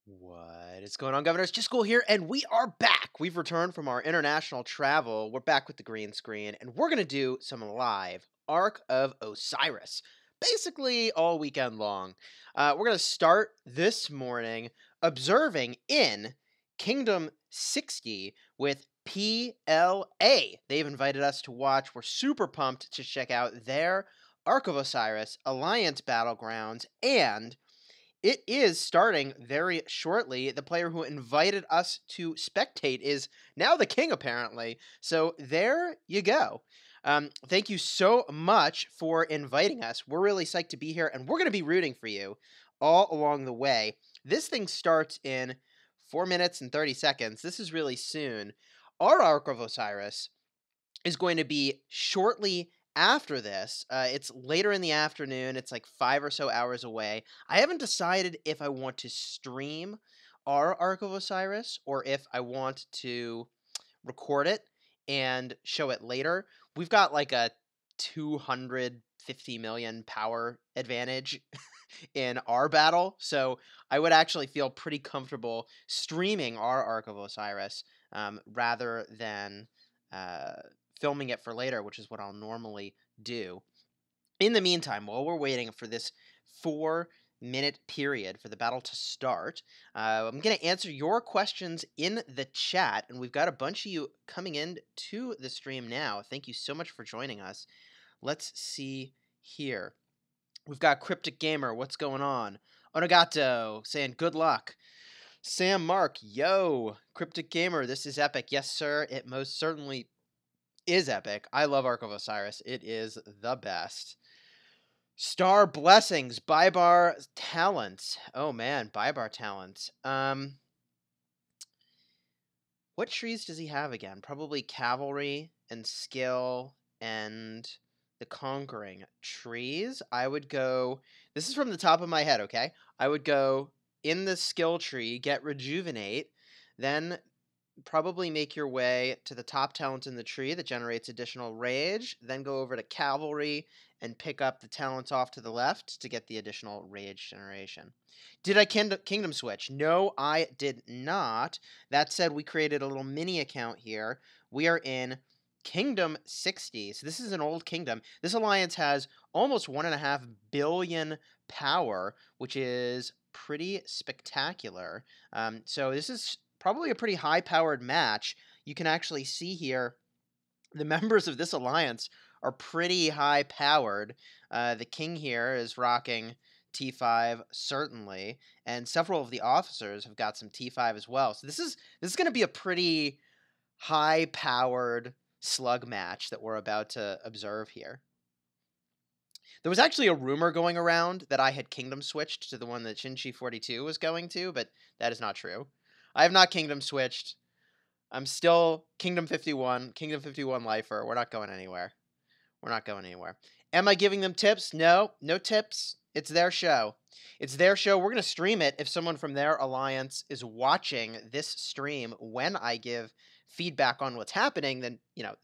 What is going on, Governors? Chisgule here, and we are back. We've returned from our international travel. We're back with the green screen, and we're going to do some live ARK of Osiris, basically all weekend long. We're going to start this morning observing in Kingdom 60 with PLA. They've invited us to watch. We're super pumped to check out their ARK of Osiris Alliance Battlegrounds, and it is starting very shortly. The player who invited us to spectate is now the king, apparently. So there you go. Thank you so much for inviting us. We're really psyched to be here, and we're going to be rooting for you all along the way. This thing starts in 4 minutes and 30 seconds. This is really soon. Our Ark of Osiris is going to be shortly after this. It's later in the afternoon. It's like 5 or so hours away. I haven't decided if I want to stream our Ark of Osiris or if I want to record it and show it later. We've got like a 250 million power advantage in our battle, so I would actually feel pretty comfortable streaming our Ark of Osiris rather than filming it for later, which is what I'll normally do. In the meantime, while we're waiting for this 4-minute period for the battle to start, I'm going to answer your questions in the chat, and we've got a bunch of you coming in to the stream now. Thank you so much for joining us. Let's see here. We've got Cryptic Gamer. What's going on? Onagato saying good luck. Sam Mark, yo. Cryptic Gamer, this is epic. Yes, sir. It most certainly is epic. I love Ark of Osiris. It is the best. Star Blessings, Bybar Talents. Oh man, Bybar Talents. What trees does he have again? Probably Cavalry and Skill and the Conquering trees. I would go, this is from the top of my head, okay? I would go in the Skill tree, get Rejuvenate, then probably make your way to the top talent in the tree that generates additional rage, then go over to Cavalry and pick up the talents off to the left to get the additional rage generation. Did I kingdom switch? No, I did not. That said, we created a little mini account here. We are in Kingdom 60. So this is an old kingdom. This alliance has almost 1.5 billion power, which is pretty spectacular. So this is probably a pretty high-powered match. You can actually see here the members of this alliance are pretty high-powered. The king here is rocking T5, certainly, and several of the officers have got some T5 as well. So this is going to be a pretty high-powered slug match that we're about to observe here. There was actually a rumor going around that I had kingdom switched to the one that Shinchi 42 was going to, but that is not true. I have not kingdom switched. I'm still Kingdom 51 lifer. We're not going anywhere. We're not going anywhere. Am I giving them tips? No, no tips. It's their show. It's their show. We're going to stream it. If someone from their alliance is watching this stream when I give feedback on what's happening, then, you know,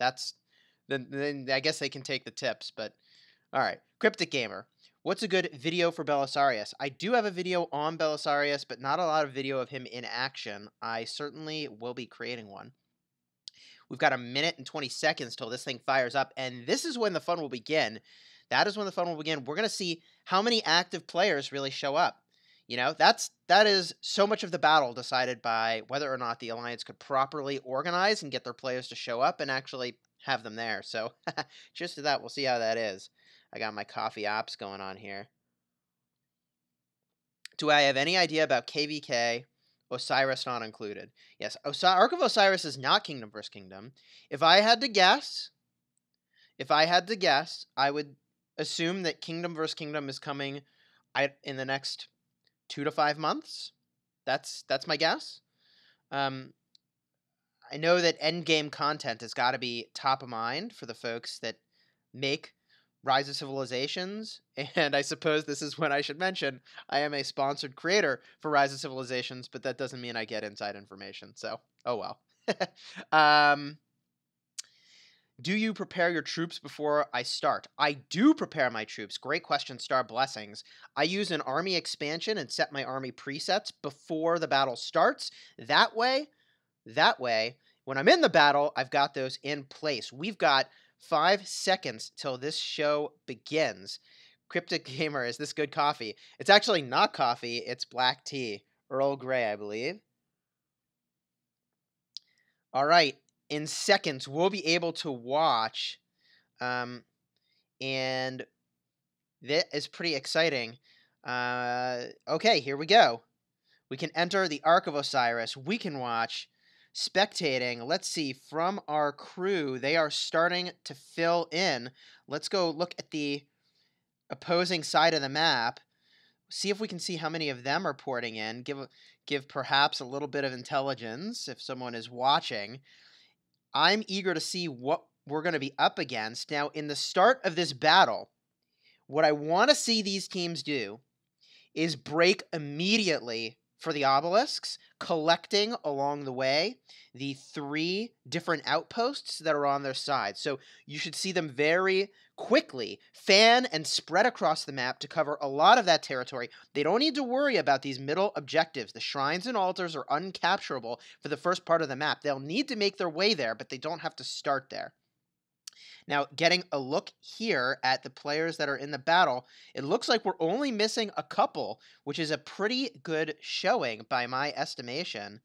then I guess they can take the tips. But, all right. Cryptic Gamer. What's a good video for Belisarius? I do have a video on Belisarius, but not a lot of video of him in action. I certainly will be creating one. We've got 1 minute and 20 seconds till this thing fires up, and this is when the fun will begin. That is when the fun will begin. We're going to see how many active players really show up. You know, that is so much of the battle decided by whether or not the Alliance could properly organize and get their players to show up and actually have them there. So, just to that, we'll see how that is. I got my coffee ops going on here. Do I have any idea about KVK? Osiris not included. Yes, Ark of Osiris is not Kingdom vs. Kingdom. If I had to guess, I would assume that Kingdom vs. Kingdom is coming in the next 2 to 5 months. That's my guess. I know that endgame content has got to be top of mind for the folks that make Rise of Civilizations, and I suppose this is when I should mention I am a sponsored creator for Rise of Civilizations, but that doesn't mean I get inside information, so oh well. Do you prepare your troops before I start? I do prepare my troops. Great question, Star Blessings. I use an army expansion and set my army presets before the battle starts. That way, when I'm in the battle, I've got those in place. We've got 5 seconds till this show begins. Cryptic Gamer, is this good coffee? It's actually not coffee, it's black tea. Earl Grey, I believe. All right, in seconds, we'll be able to watch, and that is pretty exciting. Okay, here we go. We can enter the Ark of Osiris. We can watch spectating. Let's see, from our crew, they are starting to fill in. Let's go look at the opposing side of the map. See if we can see how many of them are porting in. Give perhaps a little bit of intelligence if someone is watching. I'm eager to see what we're going to be up against. Now, in the start of this battle, what I want to see these teams do is break immediately for the obelisks, collecting along the way the 3 different outposts that are on their side. So you should see them very quickly fan and spread across the map to cover a lot of that territory. They don't need to worry about these middle objectives. The shrines and altars are uncapturable for the first part of the map. They'll need to make their way there, but they don't have to start there. Now, getting a look here at the players that are in the battle, it looks like we're only missing a couple, which is a pretty good showing by my estimation.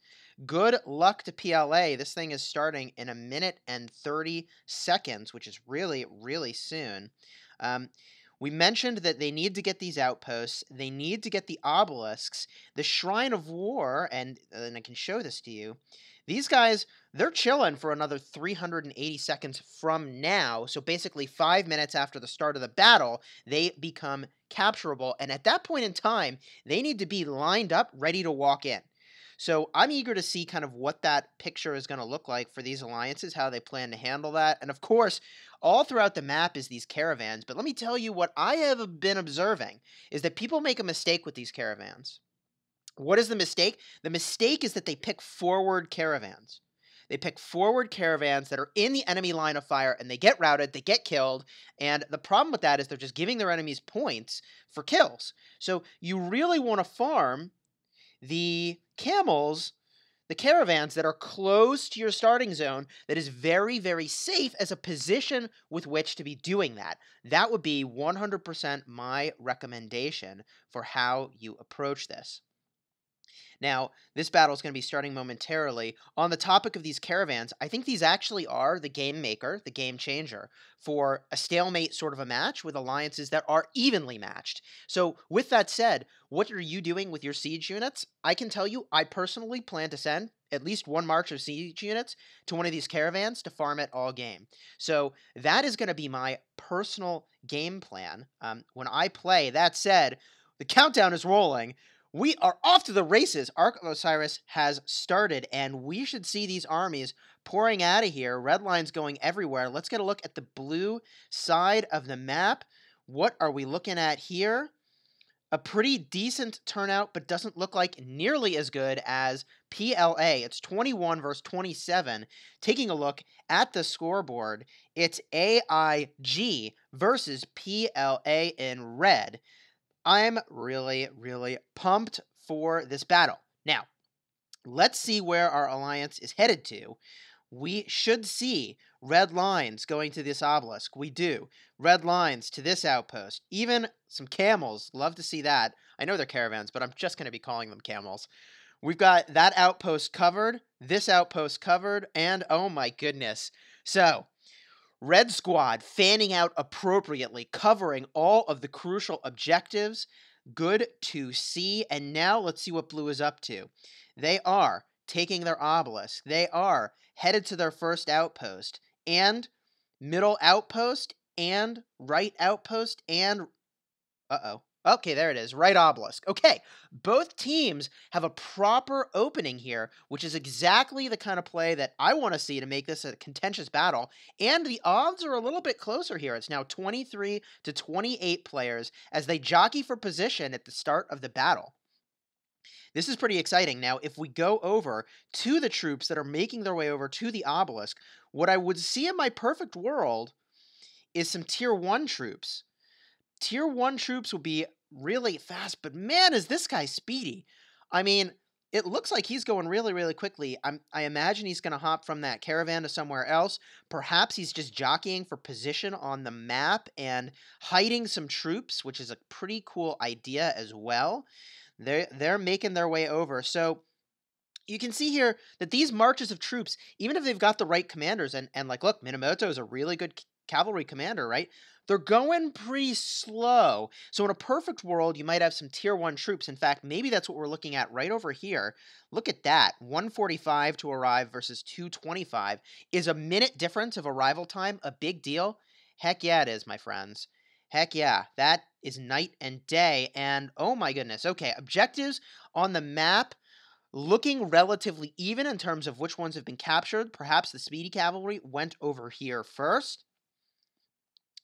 Good luck to PLA. This thing is starting in 1 minute and 30 seconds, which is really, really soon. We mentioned that they need to get these outposts. They need to get the obelisks. The Shrine of War, and I can show this to you. These guys, they're chilling for another 380 seconds from now. So basically 5 minutes after the start of the battle, they become capturable. And at that point in time, they need to be lined up, ready to walk in. So I'm eager to see kind of what that picture is going to look like for these alliances, how they plan to handle that. And of course, all throughout the map is these caravans. But let me tell you what I have been observing is that people make a mistake with these caravans. What is the mistake? The mistake is that they pick forward caravans. They pick forward caravans that are in the enemy line of fire, and they get routed, they get killed, and the problem with that is they're just giving their enemies points for kills. So you really want to farm the camels, the caravans that are close to your starting zone, that is very, very safe as a position with which to be doing that. That would be 100% my recommendation for how you approach this. Now, this battle is going to be starting momentarily. On the topic of these caravans, I think these actually are the game maker, the game changer, for a stalemate sort of a match with alliances that are evenly matched. So, with that said, what are you doing with your siege units? I can tell you, I personally plan to send at least 1 march of siege units to one of these caravans to farm it all game. So, that is going to be my personal game plan when I play. That said, the countdown is rolling. We are off to the races. Ark of Osiris has started, and we should see these armies pouring out of here. Red lines going everywhere. Let's get a look at the blue side of the map. What are we looking at here? A pretty decent turnout, but doesn't look like nearly as good as PLA. It's 21 versus 27. Taking a look at the scoreboard, it's AIG versus PLA in red. I'm really, really pumped for this battle. Now, let's see where our alliance is headed to. We should see red lines going to this obelisk. We do. Red lines to this outpost. Even some camels. Love to see that. I know they're caravans, but I'm just going to be calling them camels. We've got that outpost covered, this outpost covered, and oh my goodness. So, Red Squad fanning out appropriately, covering all of the crucial objectives. Good to see. And now let's see what Blue is up to. They are taking their obelisk. They are headed to their first outpost. And middle outpost. And right outpost. And... uh-oh. Okay, there it is. Right obelisk. Okay, both teams have a proper opening here, which is exactly the kind of play that I want to see to make this a contentious battle. And the odds are a little bit closer here. It's now 23 to 28 players as they jockey for position at the start of the battle. This is pretty exciting. Now, if we go over to the troops that are making their way over to the obelisk, what I would see in my perfect world is some tier 1 troops. Tier 1 troops will be really fast, but man, is this guy speedy. I mean, it looks like he's going really, really quickly. I imagine he's going to hop from that caravan to somewhere else. Perhaps he's just jockeying for position on the map and hiding some troops, which is a pretty cool idea as well. They're making their way over. So you can see here that these marches of troops, even if they've got the right commanders, and like, look, Minamoto is a really good cavalry commander, right? They're going pretty slow. So in a perfect world, you might have some tier 1 troops. In fact, maybe that's what we're looking at right over here. Look at that. 145 to arrive versus 225. Is a minute difference of arrival time a big deal? Heck yeah, it is, my friends. Heck yeah. That is night and day. And oh my goodness. Okay, objectives on the map looking relatively even in terms of which ones have been captured. Perhaps the speedy cavalry went over here first.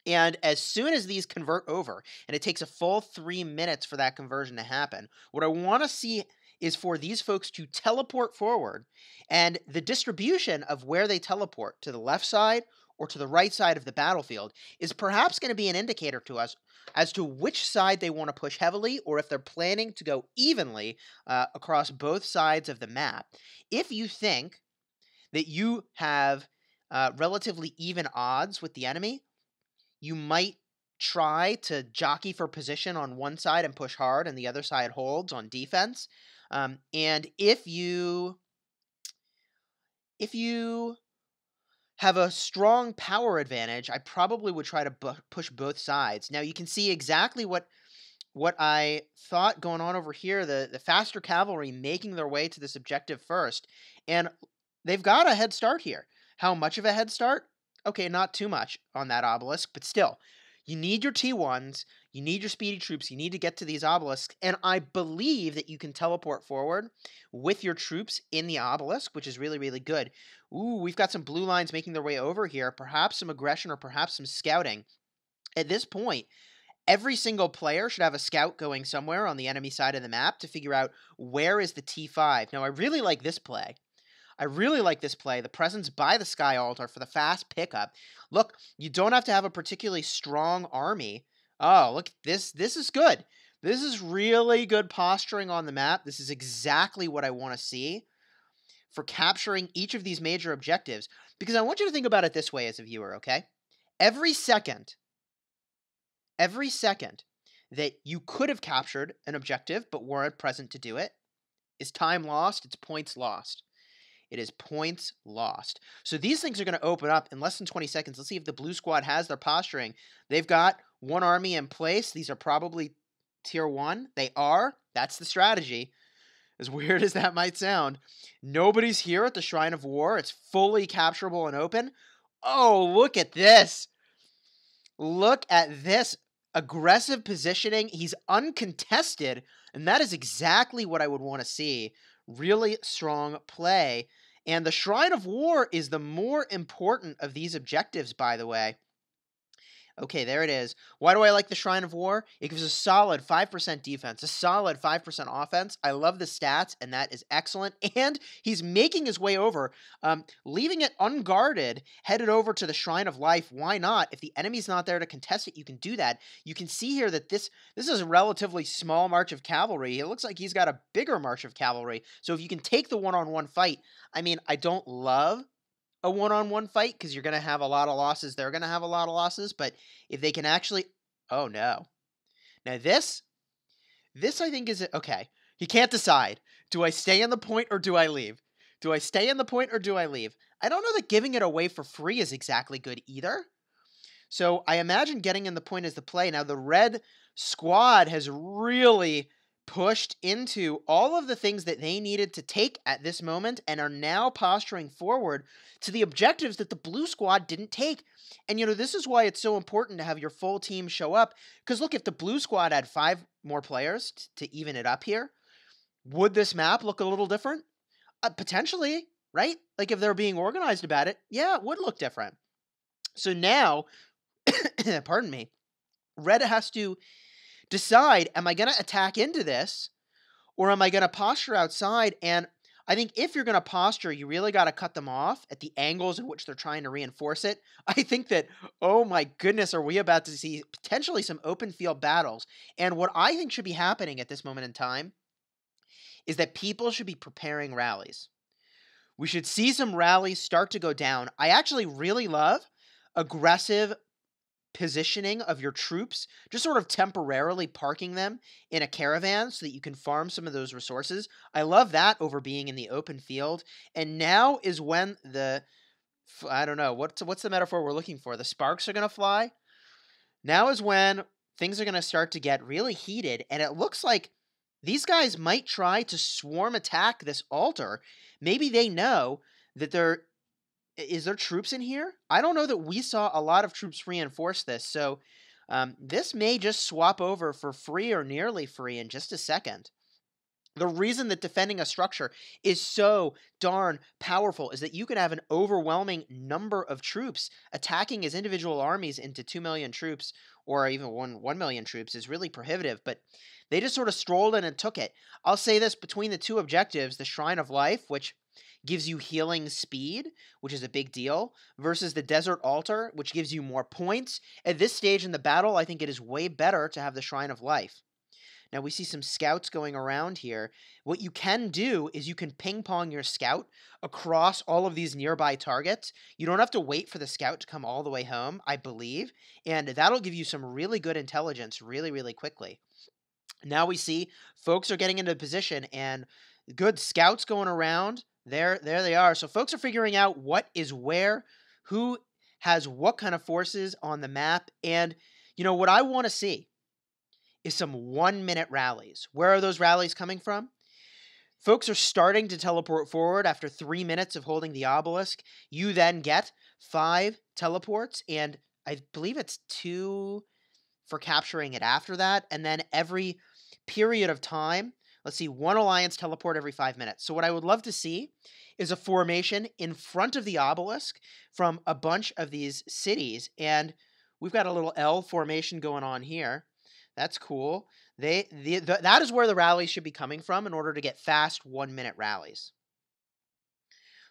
And as soon as these convert over, and it takes a full 3 minutes for that conversion to happen, what I want to see is for these folks to teleport forward, and the distribution of where they teleport, to the left side or to the right side of the battlefield, is perhaps going to be an indicator to us as to which side they want to push heavily, or if they're planning to go evenly across both sides of the map. If you think that you have relatively even odds with the enemy, you might try to jockey for position on one side and push hard, and the other side holds on defense. And if you have a strong power advantage, I probably would try to push both sides. Now you can see exactly what I thought going on over here. The faster cavalry making their way to this objective first, and they've got a head start here. How much of a head start? Okay, not too much on that obelisk, but still, you need your T1s, you need your speedy troops, you need to get to these obelisks, and I believe that you can teleport forward with your troops in the obelisk, which is really, really good. Ooh, we've got some blue lines making their way over here, perhaps some aggression or perhaps some scouting. At this point, every single player should have a scout going somewhere on the enemy side of the map to figure out where is the T5. Now, I really like this play. The presence by the sky altar for the fast pickup. Look, you don't have to have a particularly strong army. Oh, look, this is good. This is really good posturing on the map. This is exactly what I want to see for capturing each of these major objectives. Because I want you to think about it this way as a viewer, okay? Every second that you could have captured an objective but weren't present to do it is time lost, it's points lost. It is points lost. So these things are going to open up in less than 20 seconds. Let's see if the blue squad has their posturing. They've got one army in place. These are probably tier 1. They are. That's the strategy. As weird as that might sound. Nobody's here at the Shrine of War. It's fully capturable and open. Oh, look at this. Look at this. Aggressive positioning. He's uncontested. And that is exactly what I would want to see. Really strong play. And the Shrine of War is the more important of these objectives, by the way. Okay, there it is. Why do I like the Shrine of War? It gives a solid 5% defense, a solid 5% offense. I love the stats, and that is excellent. And he's making his way over, leaving it unguarded, headed over to the Shrine of Life. Why not? If the enemy's not there to contest it, you can do that. You can see here that this is a relatively small march of cavalry. It looks like he's got a bigger march of cavalry. So if you can take the one-on-one fight, I mean, I don't love a one-on-one fight because you're going to have a lot of losses. They're going to have a lot of losses, but if they can actually... Oh, no. Now, this I think is... Okay, he can't decide. Do I stay in the point or do I leave? Do I stay in the point or do I leave? I don't know that giving it away for free is exactly good either. So I imagine getting in the point is the play. Now, the red squad has really pushed into all of the things that they needed to take at this moment and are now posturing forward to the objectives that the blue squad didn't take. And, you know, this is why it's so important to have your full team show up. Because, look, if the blue squad had 5 more players to even it up here, would this map look a little different? Potentially, right? Like, if they're being organized about it, yeah, it would look different. So now, pardon me, red has to decide, am I going to attack into this, Or am I going to posture outside? And I think if you're going to posture, you really got to cut them off at the angles in which they're trying to reinforce it. I think that, oh my goodness, are we about to see potentially some open field battles? And what I think should be happening at this moment in time is that people should be preparing rallies. We should see some rallies start to go down. I actually really love aggressive positioning of your troops, just sort of temporarily parking them in a caravan so that you can farm some of those resources. I love that over being in the open field. And now is when I don't know, what's the metaphor we're looking for? The sparks are going to fly. Now is when things are going to start to get really heated, and it looks like these guys might try to swarm attack this altar. Maybe they know that is there troops in here? I don't know that we saw a lot of troops reinforce this, so this may just swap over for free or nearly free in just a second. The reason that defending a structure is so darn powerful is that you can have an overwhelming number of troops attacking as individual armies into 2 million troops, or even 1 million troops is really prohibitive, but they just sort of strolled in and took it. I'll say this, between the two objectives, the Shrine of Life, which gives you healing speed, which is a big deal, versus the Desert Altar, which gives you more points. At this stage in the battle, I think it is way better to have the Shrine of Life. Now, we see some scouts going around here. What you can do is you can ping-pong your scout across all of these nearby targets. You don't have to wait for the scout to come all the way home, I believe, and that'll give you some really good intelligence really, really quickly. Now we see folks are getting into position, and good scouts going around. There they are. So folks are figuring out what is where, who has what kind of forces on the map, and what I want to see is some 1-minute rallies. Where are those rallies coming from? Folks are starting to teleport forward after 3 minutes of holding the obelisk. You then get 5 teleports, and I believe it's 2 for capturing it after that, and then every period of time, let's see, 1 alliance teleport every 5 minutes. So what I would love to see is a formation in front of the obelisk from a bunch of these cities, and we've got a little L formation going on here. That's cool. That is where the rallies should be coming from in order to get fast 1-minute rallies.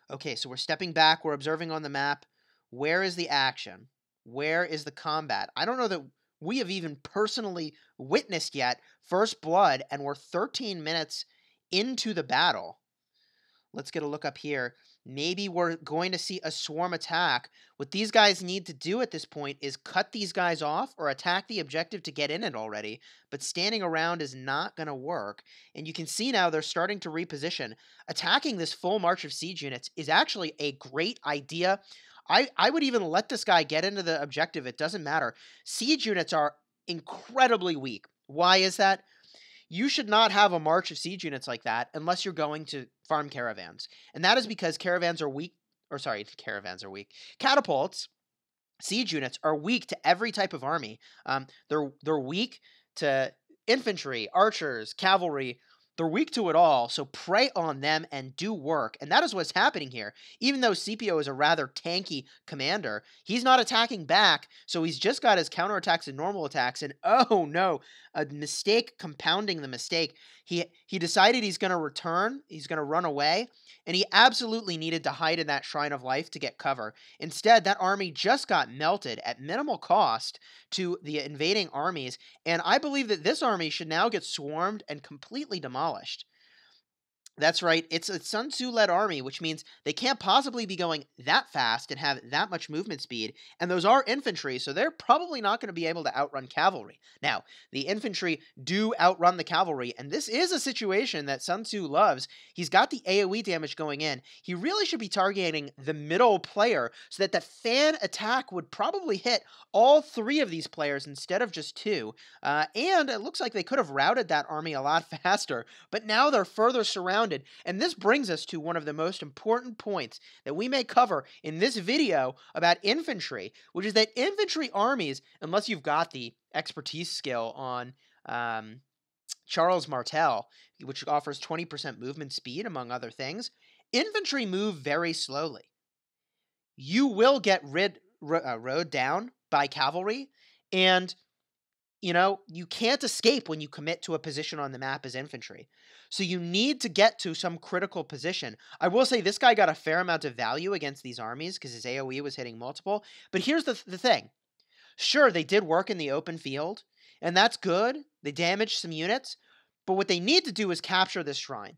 Okay, so we're stepping back. We're observing on the map. Where is the action? Where is the combat? I don't know that we have even personally witnessed yet first blood, and we're 13 minutes into the battle. Let's get a look up here. Maybe we're going to see a swarm attack. What these guys need to do at this point is cut these guys off or attack the objective to get in it already, but standing around is not going to work. And you can see now they're starting to reposition. Attacking this full march of siege units is actually a great idea. I would even let this guy get into the objective. It doesn't matter. Siege units are incredibly weak. Why is that? You should not have a march of siege units like that unless you're going to farm caravans. And that is because caravans are weak, Catapults, siege units, are weak to every type of army. They're weak to infantry, archers, cavalry. They're weak to it all, so prey on them and do work. And that is what's happening here. Even though Scipio is a rather tanky commander, he's not attacking back, so he's just got his counterattacks and normal attacks, and oh no, a mistake compounding the mistake. He decided he's going to return, he's going to run away, and he absolutely needed to hide in that Shrine of Life to get cover. Instead, that army just got melted at minimal cost to the invading armies, and I believe that this army should now get swarmed and completely demolished. That's right, it's a Sun Tzu-led army, which means they can't possibly be going that fast and have that much movement speed, and those are infantry, so they're probably not going to be able to outrun cavalry. Now, the infantry do outrun the cavalry, and this is a situation that Sun Tzu loves. He's got the AoE damage going in. He really should be targeting the middle player so that the fan attack would probably hit all 3 of these players instead of just 2, and it looks like they could have routed that army a lot faster, but now they're further surrounded. And this brings us to one of the most important points that we may cover in this video about infantry, which is that infantry armies, unless you've got the expertise skill on Charles Martel, which offers 20% movement speed, among other things, infantry move very slowly. You will get rode down by cavalry, and You know, you can't escape when you commit to a position on the map as infantry. So you need to get to some critical position. I will say this guy got a fair amount of value against these armies because his AoE was hitting multiple. But here's the thing. Sure, they did work in the open field, and that's good. They damaged some units. But what they need to do is capture this shrine.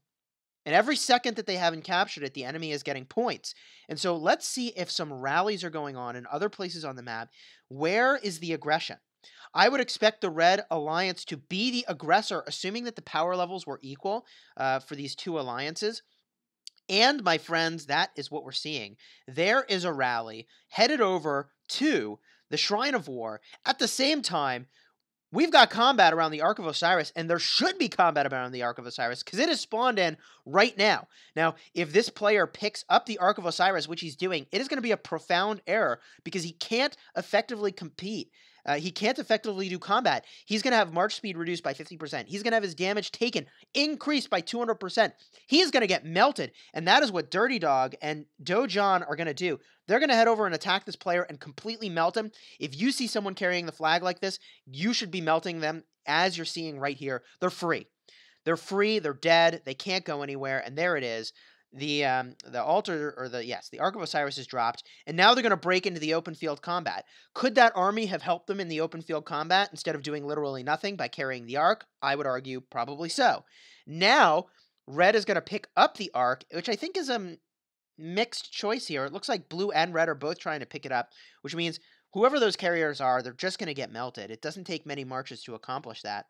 And every second that they haven't captured it, the enemy is getting points. And so let's see if some rallies are going on in other places on the map. Where is the aggression? I would expect the Red Alliance to be the aggressor, assuming that the power levels were equal for these two alliances. And, my friends, that is what we're seeing. There is a rally headed over to the Shrine of War. At the same time, we've got combat around the Ark of Osiris, and there should be combat around the Ark of Osiris because it is spawned in right now. Now, if this player picks up the Ark of Osiris, which he's doing, it is going to be a profound error because he can't effectively compete. He can't effectively do combat. He's going to have march speed reduced by 50%. He's going to have his damage taken increased by 200%. He is going to get melted, and that is what Dirty Dog and Dojon are going to do. They're going to head over and attack this player and completely melt him. If you see someone carrying the flag like this, you should be melting them as you're seeing right here. They're free. They're free. They're dead. They can't go anywhere, and there it is. The altar, or the Ark of Osiris is dropped, and now they're going to break into the open field combat. Could that army have helped them in the open field combat instead of doing literally nothing by carrying the Ark? I would argue probably so. Now, Red is going to pick up the Ark, which I think is a mixed choice here. It looks like Blue and Red are both trying to pick it up, which means whoever those carriers are, they're just going to get melted. It doesn't take many marches to accomplish that.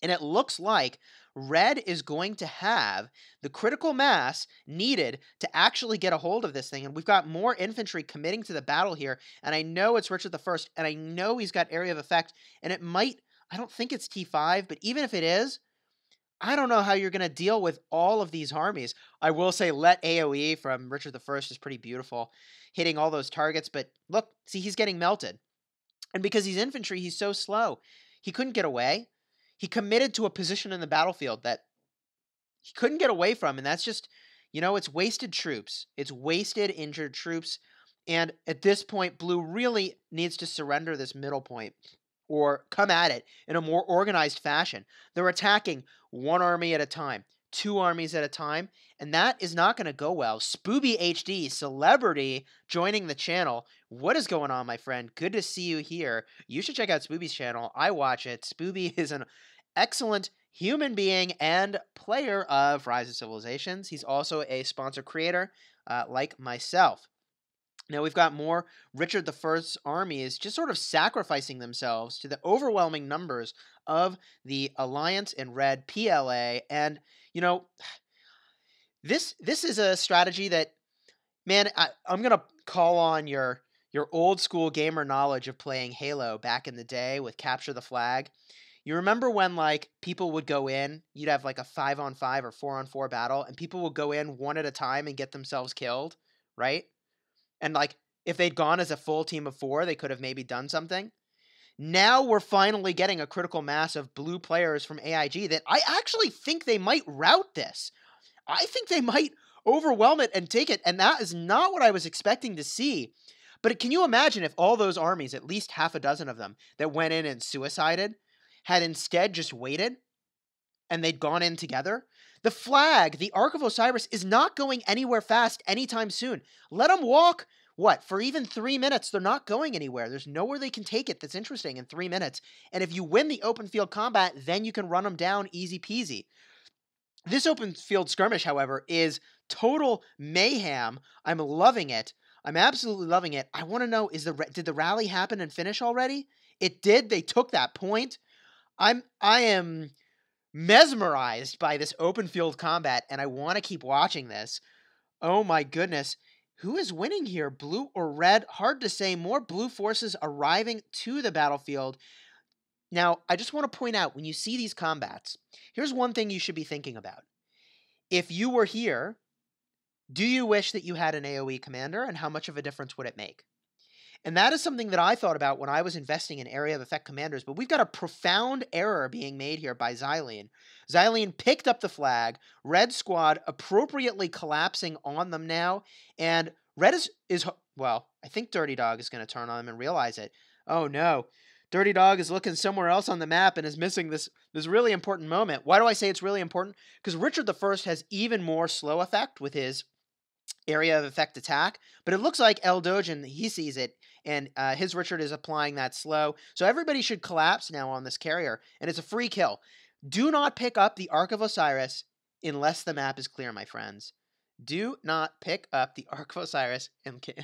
And it looks like Red is going to have the critical mass needed to actually get a hold of this thing. And we've got more infantry committing to the battle here. And I know it's Richard I, and I know he's got area of effect. And it might, I don't think it's T5, but even if it is, I don't know how you're going to deal with all of these armies. I will say let AoE from Richard I is pretty beautiful, hitting all those targets. But look, see, he's getting melted. And because he's infantry, he's so slow. He couldn't get away. He committed to a position in the battlefield that he couldn't get away from, and that's just, you know, it's wasted troops. It's wasted injured troops, and at this point, Blue really needs to surrender this middle point or come at it in a more organized fashion. They're attacking one army at a time, two armies at a time, and that is not going to go well. Spooby HD, celebrity, joining the channel. What is going on, my friend? Good to see you here. You should check out Spooby's channel. I watch it. Spooby is an excellent human being and player of Rise of Civilizations. He's also a sponsor creator like myself. Now we've got more Richard I's armies just sort of sacrificing themselves to the overwhelming numbers of the Alliance in Red, PLA, and, you know, this is a strategy that, man, I'm going to call on your old school gamer knowledge of playing Halo back in the day with Capture the Flag. You remember when, like, people would go in, you'd have like a 5-on-5 or 4-on-4 battle, and people would go in one at a time and get themselves killed, right? And, like, if they'd gone as a full team of 4, they could have maybe done something. Now we're finally getting a critical mass of Blue players from AIG that I actually think they might rout this. I think they might overwhelm it and take it, and that is not what I was expecting to see. But can you imagine if all those armies, at least half a dozen of them, that went in and suicided, had instead just waited, and they'd gone in together? The flag, the Ark of Osiris, is not going anywhere fast anytime soon. Let them walk, for even 3 minutes? They're not going anywhere. There's nowhere they can take it that's interesting in 3 minutes. And if you win the open field combat, then you can run them down easy peasy. This open field skirmish, however, is total mayhem. I'm loving it. I'm absolutely loving it. I want to know, did the rally happen and finish already? It did. They took that point. I am mesmerized by this open field combat, and I want to keep watching this. Oh my goodness. Who is winning here, Blue or Red? Hard to say. More Blue forces arriving to the battlefield. Now, I just want to point out, when you see these combats, here's one thing you should be thinking about. If you were here, do you wish that you had an AoE commander, and how much of a difference would it make? And that is something that I thought about when I was investing in area of effect commanders, but we've got a profound error being made here by Xylene. Xylene picked up the flag, Red squad appropriately collapsing on them now, and Red is well, I think Dirty Dog is going to turn on them and realize it. Oh no. Dirty Dog is looking somewhere else on the map and is missing this really important moment. Why do I say it's really important? Because Richard I has even more slow effect with his area of effect attack, but it looks like El Dojin, he sees it, and his Richard is applying that slow. So everybody should collapse now on this carrier, and it's a free kill. Do not pick up the Ark of Osiris unless the map is clear, my friends. Do not pick up the Ark of Osiris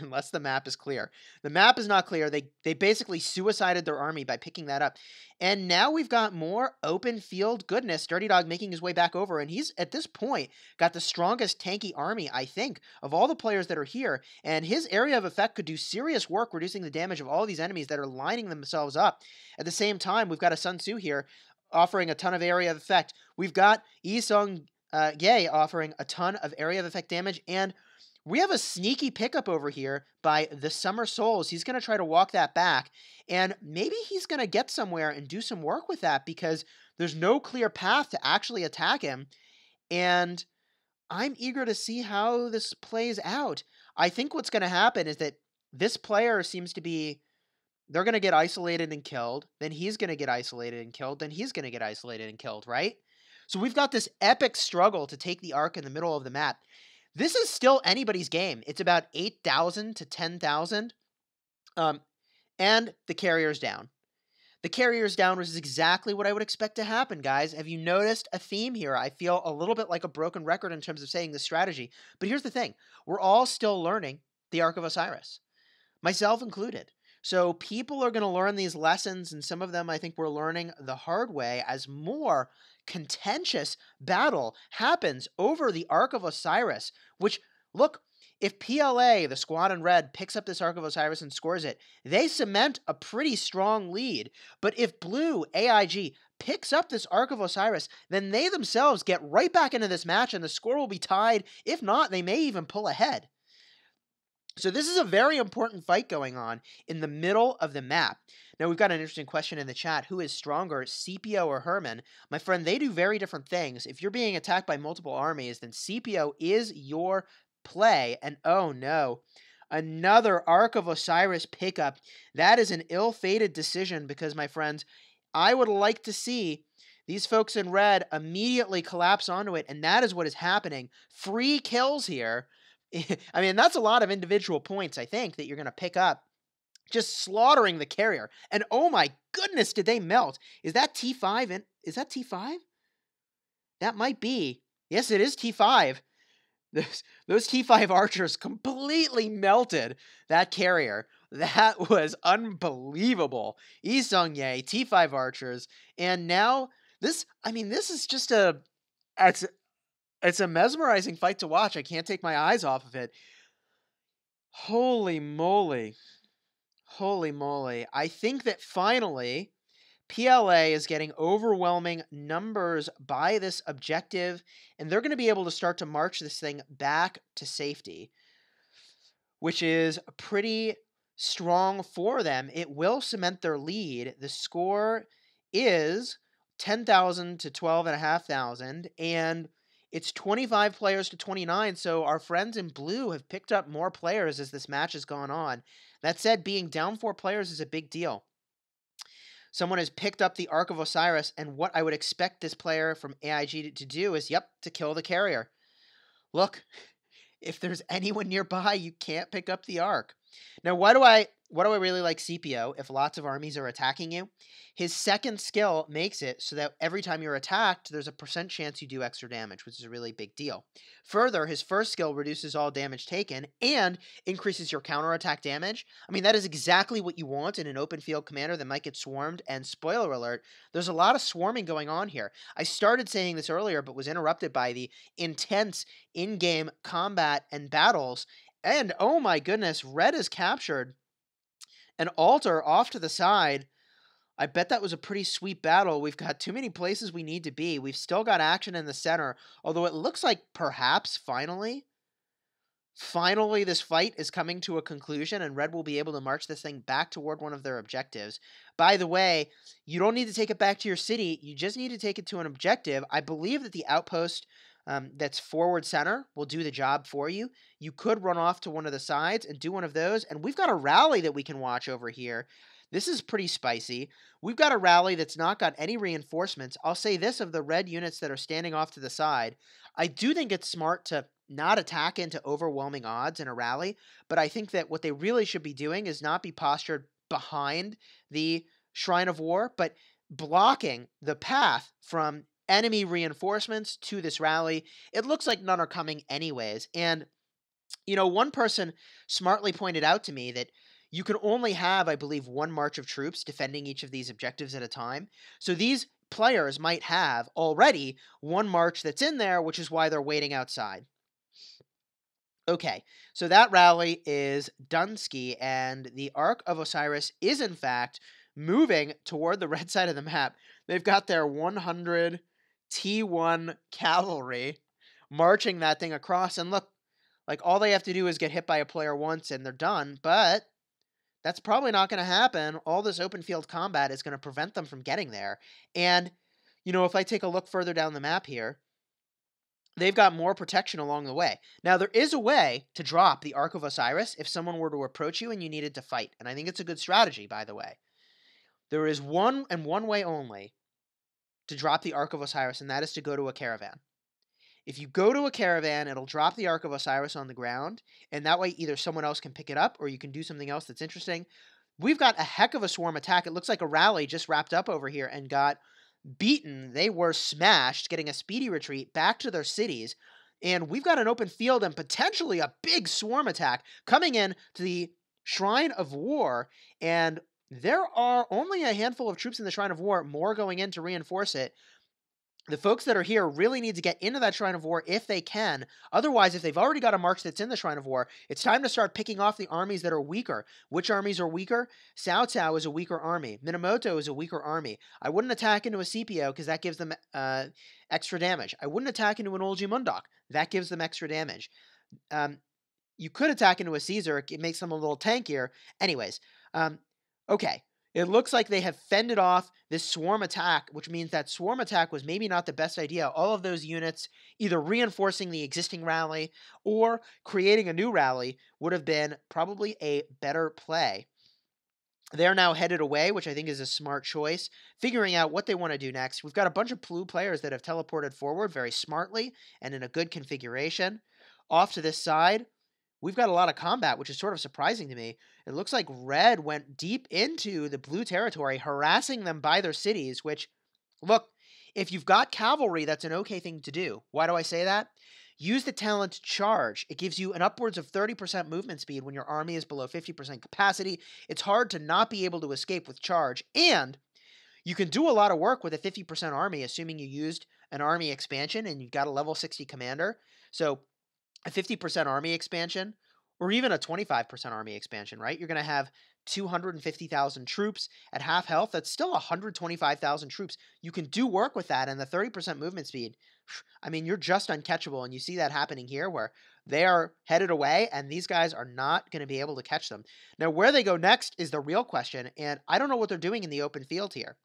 unless the map is clear. The map is not clear. They basically suicided their army by picking that up. And now we've got more open field goodness. Dirty Dog making his way back over, and he's, at this point, got the strongest tanky army, I think, of all the players that are here. And his area of effect could do serious work reducing the damage of all of these enemies that are lining themselves up. At the same time, we've got a Sun Tzu here offering a ton of area of effect. We've got Yi Sung Ye offering a ton of area of effect damage, and we have a sneaky pickup over here by the Summer Souls. He's going to try to walk that back, and maybe he's going to get somewhere and do some work with that because there's no clear path to actually attack him, and I'm eager to see how this plays out. I think what's going to happen is that this player seems to be, they're going to get isolated and killed, then he's going to get isolated and killed, then he's going to get isolated and killed, right? So we've got this epic struggle to take the Ark in the middle of the map. This is still anybody's game. It's about 8,000 to 10,000. And the carrier's down. The carrier's down, which is exactly what I would expect to happen, guys. Have you noticed a theme here? I feel a little bit like a broken record in terms of saying the strategy. But here's the thing. We're all still learning the Ark of Osiris, myself included. So people are going to learn these lessons, and some of them I think we're learning the hard way as more contentious battle happens over the Ark of Osiris, which, look, if PLA, the squad in red, picks up this Ark of Osiris and scores it, they cement a pretty strong lead. But if blue, AIG, picks up this Ark of Osiris, then they themselves get right back into this match and the score will be tied. If not, they may even pull ahead. So this is a very important fight going on in the middle of the map. Now, we've got an interesting question in the chat. Who is stronger, Scipio or Herman? My friend, they do very different things. If you're being attacked by multiple armies, then Scipio is your play. And oh no, another Ark of Osiris pickup. That is an ill-fated decision because, my friends, I would like to see these folks in red immediately collapse onto it, and that is what is happening. Free kills here. I mean, that's a lot of individual points, I think, that you're going to pick up. Just slaughtering the carrier. And oh my goodness, did they melt? Is that T5? Is that T5? That might be. Yes, it is T5. Those T5 archers completely melted that carrier. That was unbelievable. Yi Sung Ye, T5 archers. And now, this is just it's a mesmerizing fight to watch. I can't take my eyes off of it. Holy moly. Holy moly. I think that finally PLA is getting overwhelming numbers by this objective, and they're going to be able to start to march this thing back to safety, which is pretty strong for them. It will cement their lead. The score is 10,000 to 12,500, and it's 25 players to 29, so our friends in blue have picked up more players as this match has gone on. That said, being down 4 players is a big deal. Someone has picked up the Ark of Osiris, and what I would expect this player from AIG to do is, to kill the carrier. Look, if there's anyone nearby, you can't pick up the Ark. Now, why do I really like Scipio if lots of armies are attacking you? His second skill makes it so that every time you're attacked, there's a % chance you do extra damage, which is a really big deal. Further, his first skill reduces all damage taken and increases your counterattack damage. I mean, that is exactly what you want in an open field commander that might get swarmed, and spoiler alert, there's a lot of swarming going on here. I started saying this earlier, but was interrupted by the intense in-game combat and battles, and oh my goodness, red has captured an altar off to the side. I bet that was a pretty sweet battle. We've got too many places we need to be. We've still got action in the center, although it looks like perhaps finally this fight is coming to a conclusion and red will be able to march this thing back toward one of their objectives. By the way, you don't need to take it back to your city. You just need to take it to an objective. I believe that the outpost that's forward center will do the job for you. You could run off to one of the sides and do one of those, and we've got a rally that we can watch over here. This is pretty spicy. We've got a rally that's not got any reinforcements. I'll say this of the red units that are standing off to the side. I do think it's smart to not attack into overwhelming odds in a rally, but I think that what they really should be doing is not be postured behind the Shrine of War, but blocking the path from enemy reinforcements to this rally. It looks like none are coming anyways. And, one person smartly pointed out to me that you can only have, I believe, one march of troops defending each of these objectives at a time. So these players might have already one march that's in there, which is why they're waiting outside. Okay, so that rally is Dunsky, and the Ark of Osiris is, in fact, moving toward the red side of the map. They've got their 100 T1 cavalry marching that thing across, and look, like, all they have to do is get hit by a player once, and they're done, but that's probably not going to happen. All this open field combat is going to prevent them from getting there, and, if I take a look further down the map here, they've got more protection along the way. Now, there is a way to drop the Ark of Osiris if someone were to approach you and you needed to fight. And I think it's a good strategy, by the way. There is one way only to drop the Ark of Osiris, and that is to go to a caravan. If you go to a caravan, it'll drop the Ark of Osiris on the ground, and that way either someone else can pick it up or you can do something else that's interesting. We've got a heck of a swarm attack. It looks like a rally just wrapped up over here and got beaten. They were smashed, getting a speedy retreat back to their cities, and we've got an open field and potentially a big swarm attack coming in to the Shrine of War, and there are only a handful of troops in the Shrine of War, more going in to reinforce it. The folks that are here really need to get into that Shrine of War if they can. Otherwise, if they've already got a march that's in the Shrine of War, it's time to start picking off the armies that are weaker. Which armies are weaker? Cao Cao is a weaker army. Minamoto is a weaker army. I wouldn't attack into a Scipio because that gives them extra damage. I wouldn't attack into an Olgi Mundok. That gives them extra damage. You could attack into a Caesar. It makes them a little tankier. Anyways, okay. It looks like they have fended off this swarm attack, which means that swarm attack was maybe not the best idea. All of those units either reinforcing the existing rally or creating a new rally would have been probably a better play. They're now headed away, which I think is a smart choice, figuring out what they want to do next. We've got a bunch of blue players that have teleported forward very smartly and in a good configuration. Off to this side, we've got a lot of combat, which is sort of surprising to me. It looks like red went deep into the blue territory, harassing them by their cities, which, look, if you've got cavalry, that's an okay thing to do. Why do I say that? Use the talent charge. It gives you an upwards of 30% movement speed when your army is below 50% capacity. It's hard to not be able to escape with charge, and you can do a lot of work with a 50% army, assuming you used an army expansion and you've got a level 60 commander. So a 50% army expansion, or even a 25% army expansion, right? You're going to have 250,000 troops at half health. That's still 125,000 troops. You can do work with that, and the 30% movement speed, I mean, you're just uncatchable, and you see that happening here where they are headed away, and these guys are not going to be able to catch them. Now, where they go next is the real question, and I don't know what they're doing in the open field here.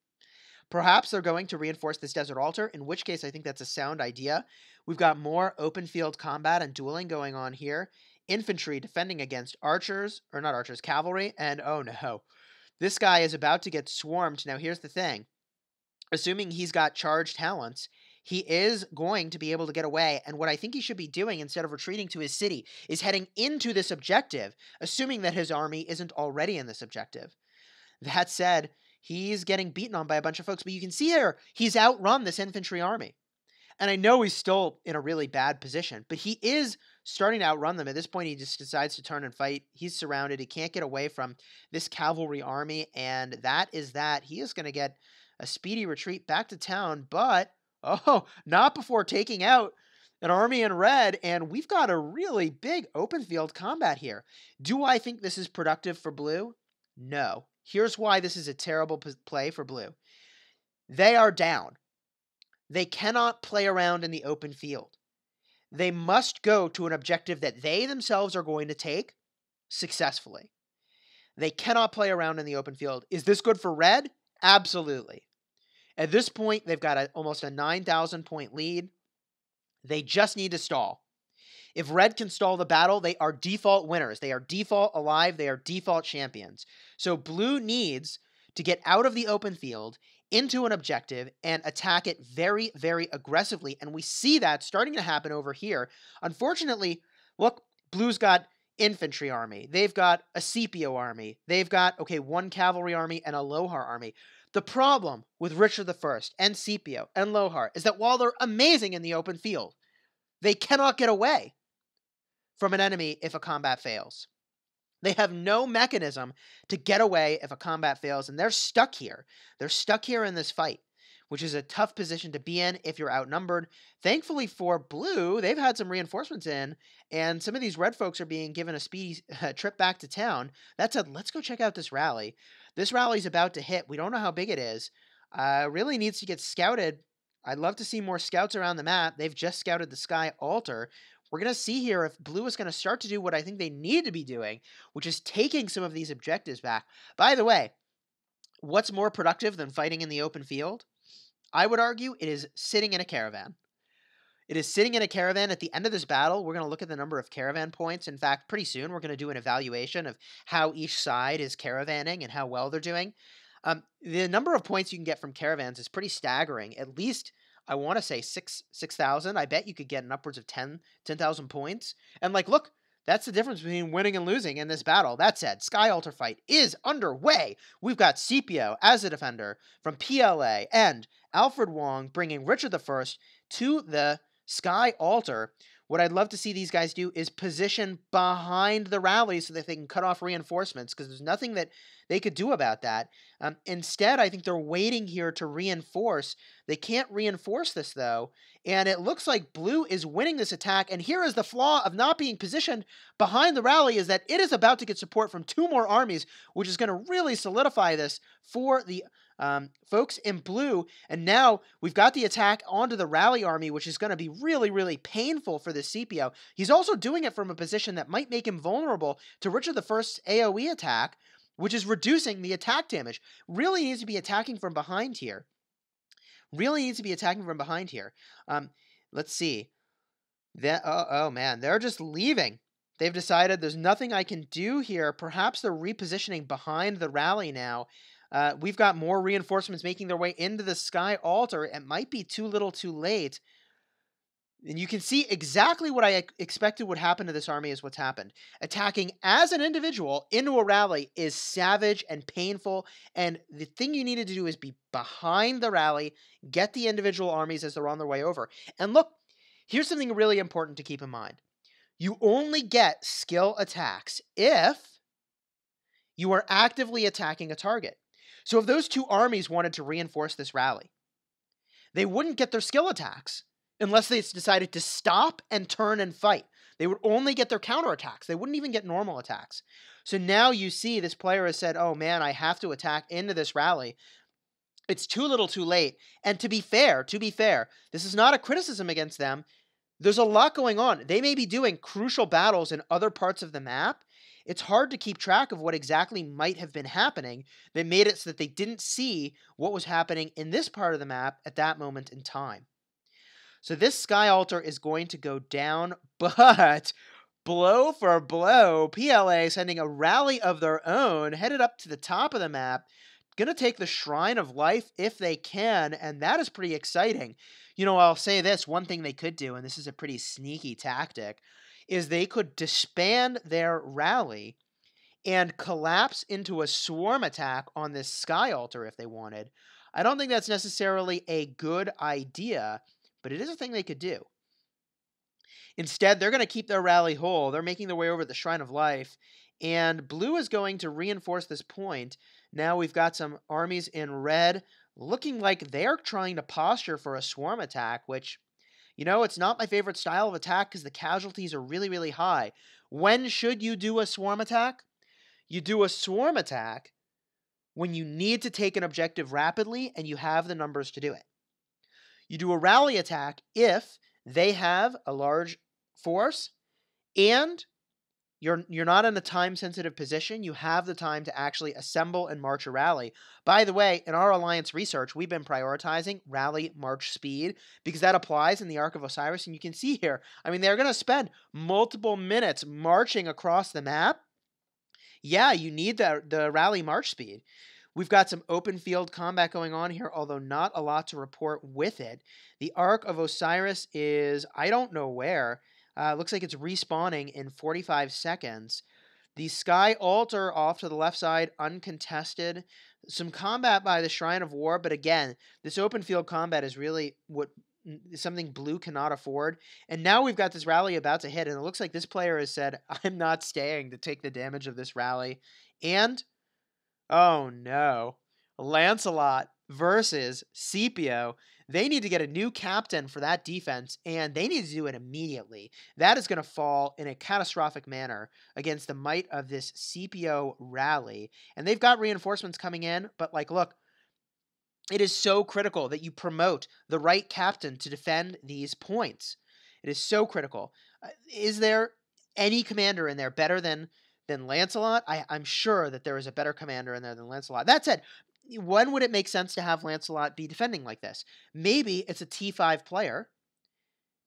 Perhaps they're going to reinforce this desert altar, in which case I think that's a sound idea. We've got more open field combat and dueling going on here. Infantry defending against archers, or not archers, cavalry, and oh no. This guy is about to get swarmed. Now here's the thing. Assuming he's got charged talents, he is going to be able to get away, and what I think he should be doing instead of retreating to his city is heading into this objective, assuming that his army isn't already in this objective. That said, he's getting beaten on by a bunch of folks, but you can see here, he's outrun this infantry army. And I know he's still in a really bad position, but he is starting to outrun them. At this point, he just decides to turn and fight. He's surrounded. He can't get away from this cavalry army, and that is that. He is going to get a speedy retreat back to town, but, not before taking out an army in red, and we've got a really big open field combat here. Do I think this is productive for blue? No. Here's why this is a terrible play for blue. They are down. They cannot play around in the open field. They must go to an objective that they themselves are going to take successfully. They cannot play around in the open field. Is this good for red? Absolutely. At this point, they've got almost a 9,000 point lead. They just need to stall. If red can stall the battle, they are default winners. They are default alive. They are default champions. So blue needs to get out of the open field into an objective and attack it very, very aggressively. And we see that starting to happen over here. Unfortunately, look, blue's got infantry army. They've got a Scipio army. They've got, okay, one cavalry army and a Lohar army. The problem with Richard I and Scipio and Lohar is that while they're amazing in the open field, they cannot get away from an enemy if a combat fails. They have no mechanism to get away if a combat fails, and they're stuck here. They're stuck here in this fight, which is a tough position to be in if you're outnumbered. Thankfully for blue, they've had some reinforcements in, and some of these red folks are being given a speedy trip back to town. That said, let's go check out this rally. This rally's about to hit. We don't know how big it is. Really needs to get scouted. I'd love to see more scouts around the map. They've just scouted the Sky Altar. We're going to see here if blue is going to start to do what I think they need to be doing, which is taking some of these objectives back. By the way, what's more productive than fighting in the open field? I would argue it is sitting in a caravan. It is sitting in a caravan. At the end of this battle, we're going to look at the number of caravan points. In fact, pretty soon we're going to do an evaluation of how each side is caravanning and how well they're doing. The number of points you can get from caravans is pretty staggering. At least, I want to say 6,000. I bet you could get an upwards of 10,000 points. And like, look, that's the difference between winning and losing in this battle. That said, Sky Altar fight is underway. We've got Scipio as a defender from PLA and Alfred Wong bringing Richard I to the Sky Altar. What I'd love to see these guys do is position behind the rally so that they can cut off reinforcements, because there's nothing that they could do about that. Instead, I think they're waiting here to reinforce. They can't reinforce this, though, and it looks like blue is winning this attack, and here is the flaw of not being positioned behind the rally, is that it is about to get support from 2 more armies, which is going to really solidify this for the folks in blue. And now we've got the attack onto the rally army, which is going to be really, really painful for the Scipio. He's also doing it from a position that might make him vulnerable to Richard I's AoE attack, which is reducing the attack damage. Really needs to be attacking from behind here. Let's see. Oh man, they're just leaving. They've decided there's nothing I can do here. Perhaps they're repositioning behind the rally now. We've got more reinforcements making their way into the Sky Altar. It might be too little too late. And you can see exactly what I expected would happen to this army is what's happened. Attacking as an individual into a rally is savage and painful, and the thing you needed to do is be behind the rally, get the individual armies as they're on their way over. And look, here's something really important to keep in mind. You only get skill attacks if you are actively attacking a target. So if those 2 armies wanted to reinforce this rally, they wouldn't get their skill attacks unless they decided to stop and turn and fight. They would only get their counterattacks. They wouldn't even get normal attacks. So now you see this player has said, oh man, I have to attack into this rally. It's too little too late. And to be fair, this is not a criticism against them. There's a lot going on. They may be doing crucial battles in other parts of the map. It's hard to keep track of what exactly might have been happening that made it so that they didn't see what was happening in this part of the map at that moment in time. So this Sky Altar is going to go down, but blow for blow, PLA sending a rally of their own, headed up to the top of the map, going to take the Shrine of Life if they can, and that is pretty exciting. You know, I'll say this, one thing they could do, and this is a pretty sneaky tactic, is they could disband their rally and collapse into a swarm attack on this Sky Altar if they wanted. I don't think that's necessarily a good idea, but it is a thing they could do. Instead, they're going to keep their rally whole. They're making their way over the Shrine of Life, and blue is going to reinforce this point. Now we've got some armies in red looking like they're trying to posture for a swarm attack, which, you know, it's not my favorite style of attack because the casualties are really, really high. When should you do a swarm attack? You do a swarm attack when you need to take an objective rapidly and you have the numbers to do it. You do a rally attack if they have a large force and You're not in a time-sensitive position. You have the time to actually assemble and march a rally. By the way, in our alliance research, we've been prioritizing rally march speed because that applies in the Ark of Osiris. And you can see here, I mean, they're going to spend multiple minutes marching across the map. Yeah, you need the rally march speed. We've got some open field combat going on here, although not a lot to report with it. The Ark of Osiris is, I don't know where. Looks like it's respawning in 45 seconds. The Sky Altar off to the left side, uncontested. Some combat by the Shrine of War, but again, this open field combat is really something blue cannot afford. And now we've got this rally about to hit, and it looks like this player has said, I'm not staying to take the damage of this rally. And oh no. Lancelot versus Scipio. They need to get a new captain for that defense, and they need to do it immediately. That is going to fall in a catastrophic manner against the might of this Scipio rally. And they've got reinforcements coming in, but like, look, it is so critical that you promote the right captain to defend these points. It is so critical. Is there any commander in there better than Lancelot? I'm sure that there is a better commander in there than Lancelot. That said, when would it make sense to have Lancelot be defending like this? Maybe it's a T5 player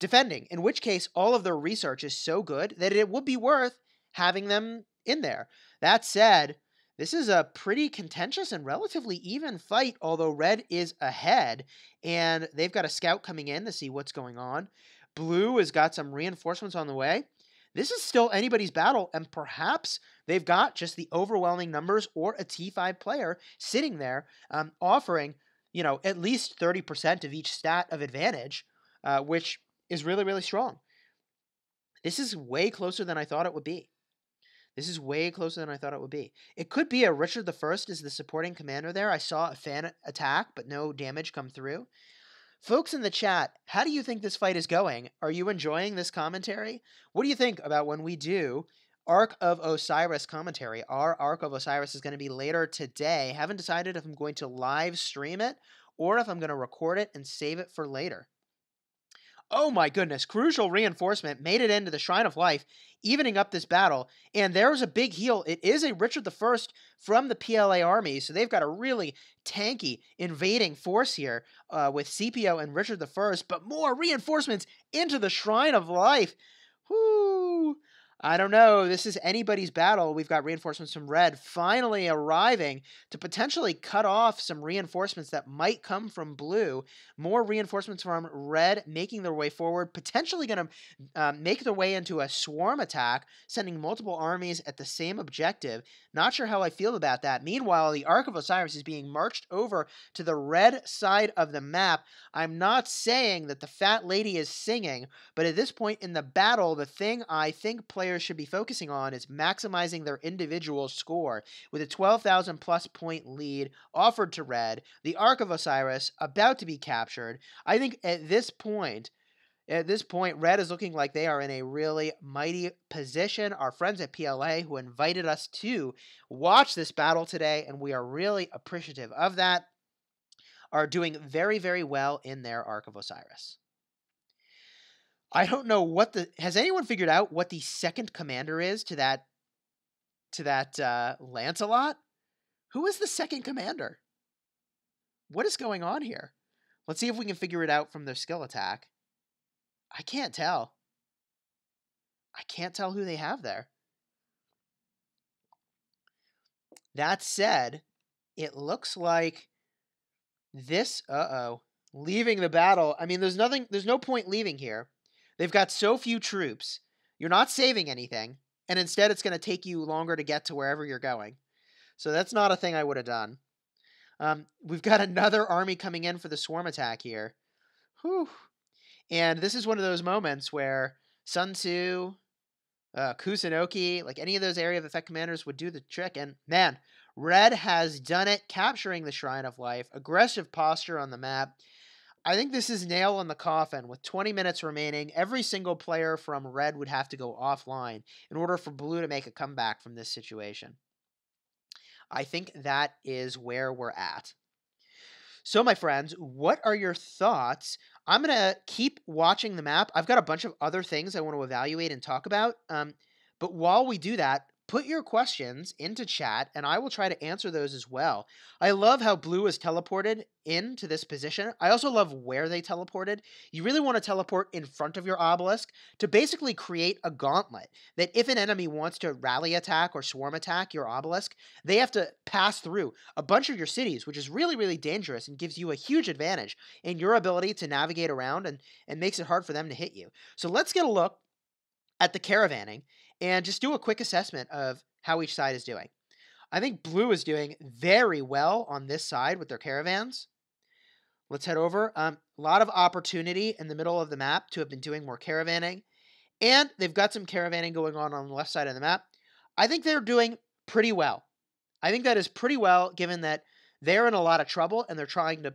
defending, in which case all of their research is so good that it would be worth having them in there. That said, this is a pretty contentious and relatively even fight, although red is ahead, and they've got a scout coming in to see what's going on. Blue has got some reinforcements on the way. This is still anybody's battle, and perhaps they've got just the overwhelming numbers or a T5 player sitting there offering, at least 30% of each stat of advantage, which is really, really strong. This is way closer than I thought it would be. It could be a Richard I is the supporting commander there. I saw a fan attack, but no damage come through. Folks in the chat, how do you think this fight is going? Are you enjoying this commentary? What do you think about when we do Ark of Osiris commentary? Our Ark of Osiris is going to be later today. Haven't decided if I'm going to live stream it or if I'm going to record it and save it for later. Oh my goodness, crucial reinforcement made it into the Shrine of Life, evening up this battle, and there's a big heal. It is a Richard I from the PLA army, so they've got a really tanky invading force here with Scipio and Richard I, but more reinforcements into the Shrine of Life. Whoo! I don't know. This is anybody's battle. We've got reinforcements from red finally arriving to potentially cut off some reinforcements that might come from blue. More reinforcements from red making their way forward, potentially going to make their way into a swarm attack, sending multiple armies at the same objective. Not sure how I feel about that. Meanwhile, the Ark of Osiris is being marched over to the red side of the map. I'm not saying that the fat lady is singing, but at this point in the battle, the thing I think players should be focusing on is maximizing their individual score. With a 12,000 plus point lead offered to red, the Ark of Osiris about to be captured. I think at this point, red is looking like they are in a really mighty position. Our friends at PLA who invited us to watch this battle today, and we are really appreciative of that, are doing very, very well in their Ark of Osiris. I don't know has anyone figured out what the second commander is to that Lancelot? Who is the second commander? What is going on here? Let's see if we can figure it out from their skill attack. I can't tell. I can't tell who they have there. That said, it looks like this, leaving the battle. I mean, there's no point leaving here. They've got so few troops. You're not saving anything, and instead it's going to take you longer to get to wherever you're going. So that's not a thing I would have done. We've got another army coming in for the swarm attack here. Whew. And this is one of those moments where Sun Tzu, Kusunoki, like any of those area of effect commanders would do the trick. And man, red has done it, capturing the Shrine of Life. Aggressive posture on the map. I think this is nail in the coffin. With 20 minutes remaining, every single player from red would have to go offline in order for blue to make a comeback from this situation. I think that is where we're at. So, my friends, what are your thoughts? I'm going to keep watching the map. I've got a bunch of other things I want to evaluate and talk about. But while we do that, put your questions into chat and I will try to answer those as well. I love how blue is teleported into this position. I also love where they teleported. You really want to teleport in front of your obelisk to basically create a gauntlet that if an enemy wants to rally attack or swarm attack your obelisk, they have to pass through a bunch of your cities, which is really, really dangerous and gives you a huge advantage in your ability to navigate around and makes it hard for them to hit you. So let's get a look at the caravanning and just do a quick assessment of how each side is doing. I think blue is doing very well on this side with their caravans. Let's head over. A lot of opportunity in the middle of the map to have been doing more caravanning. And they've got some caravanning going on the left side of the map. I think they're doing pretty well. I think that is pretty well given that they're in a lot of trouble and they're trying to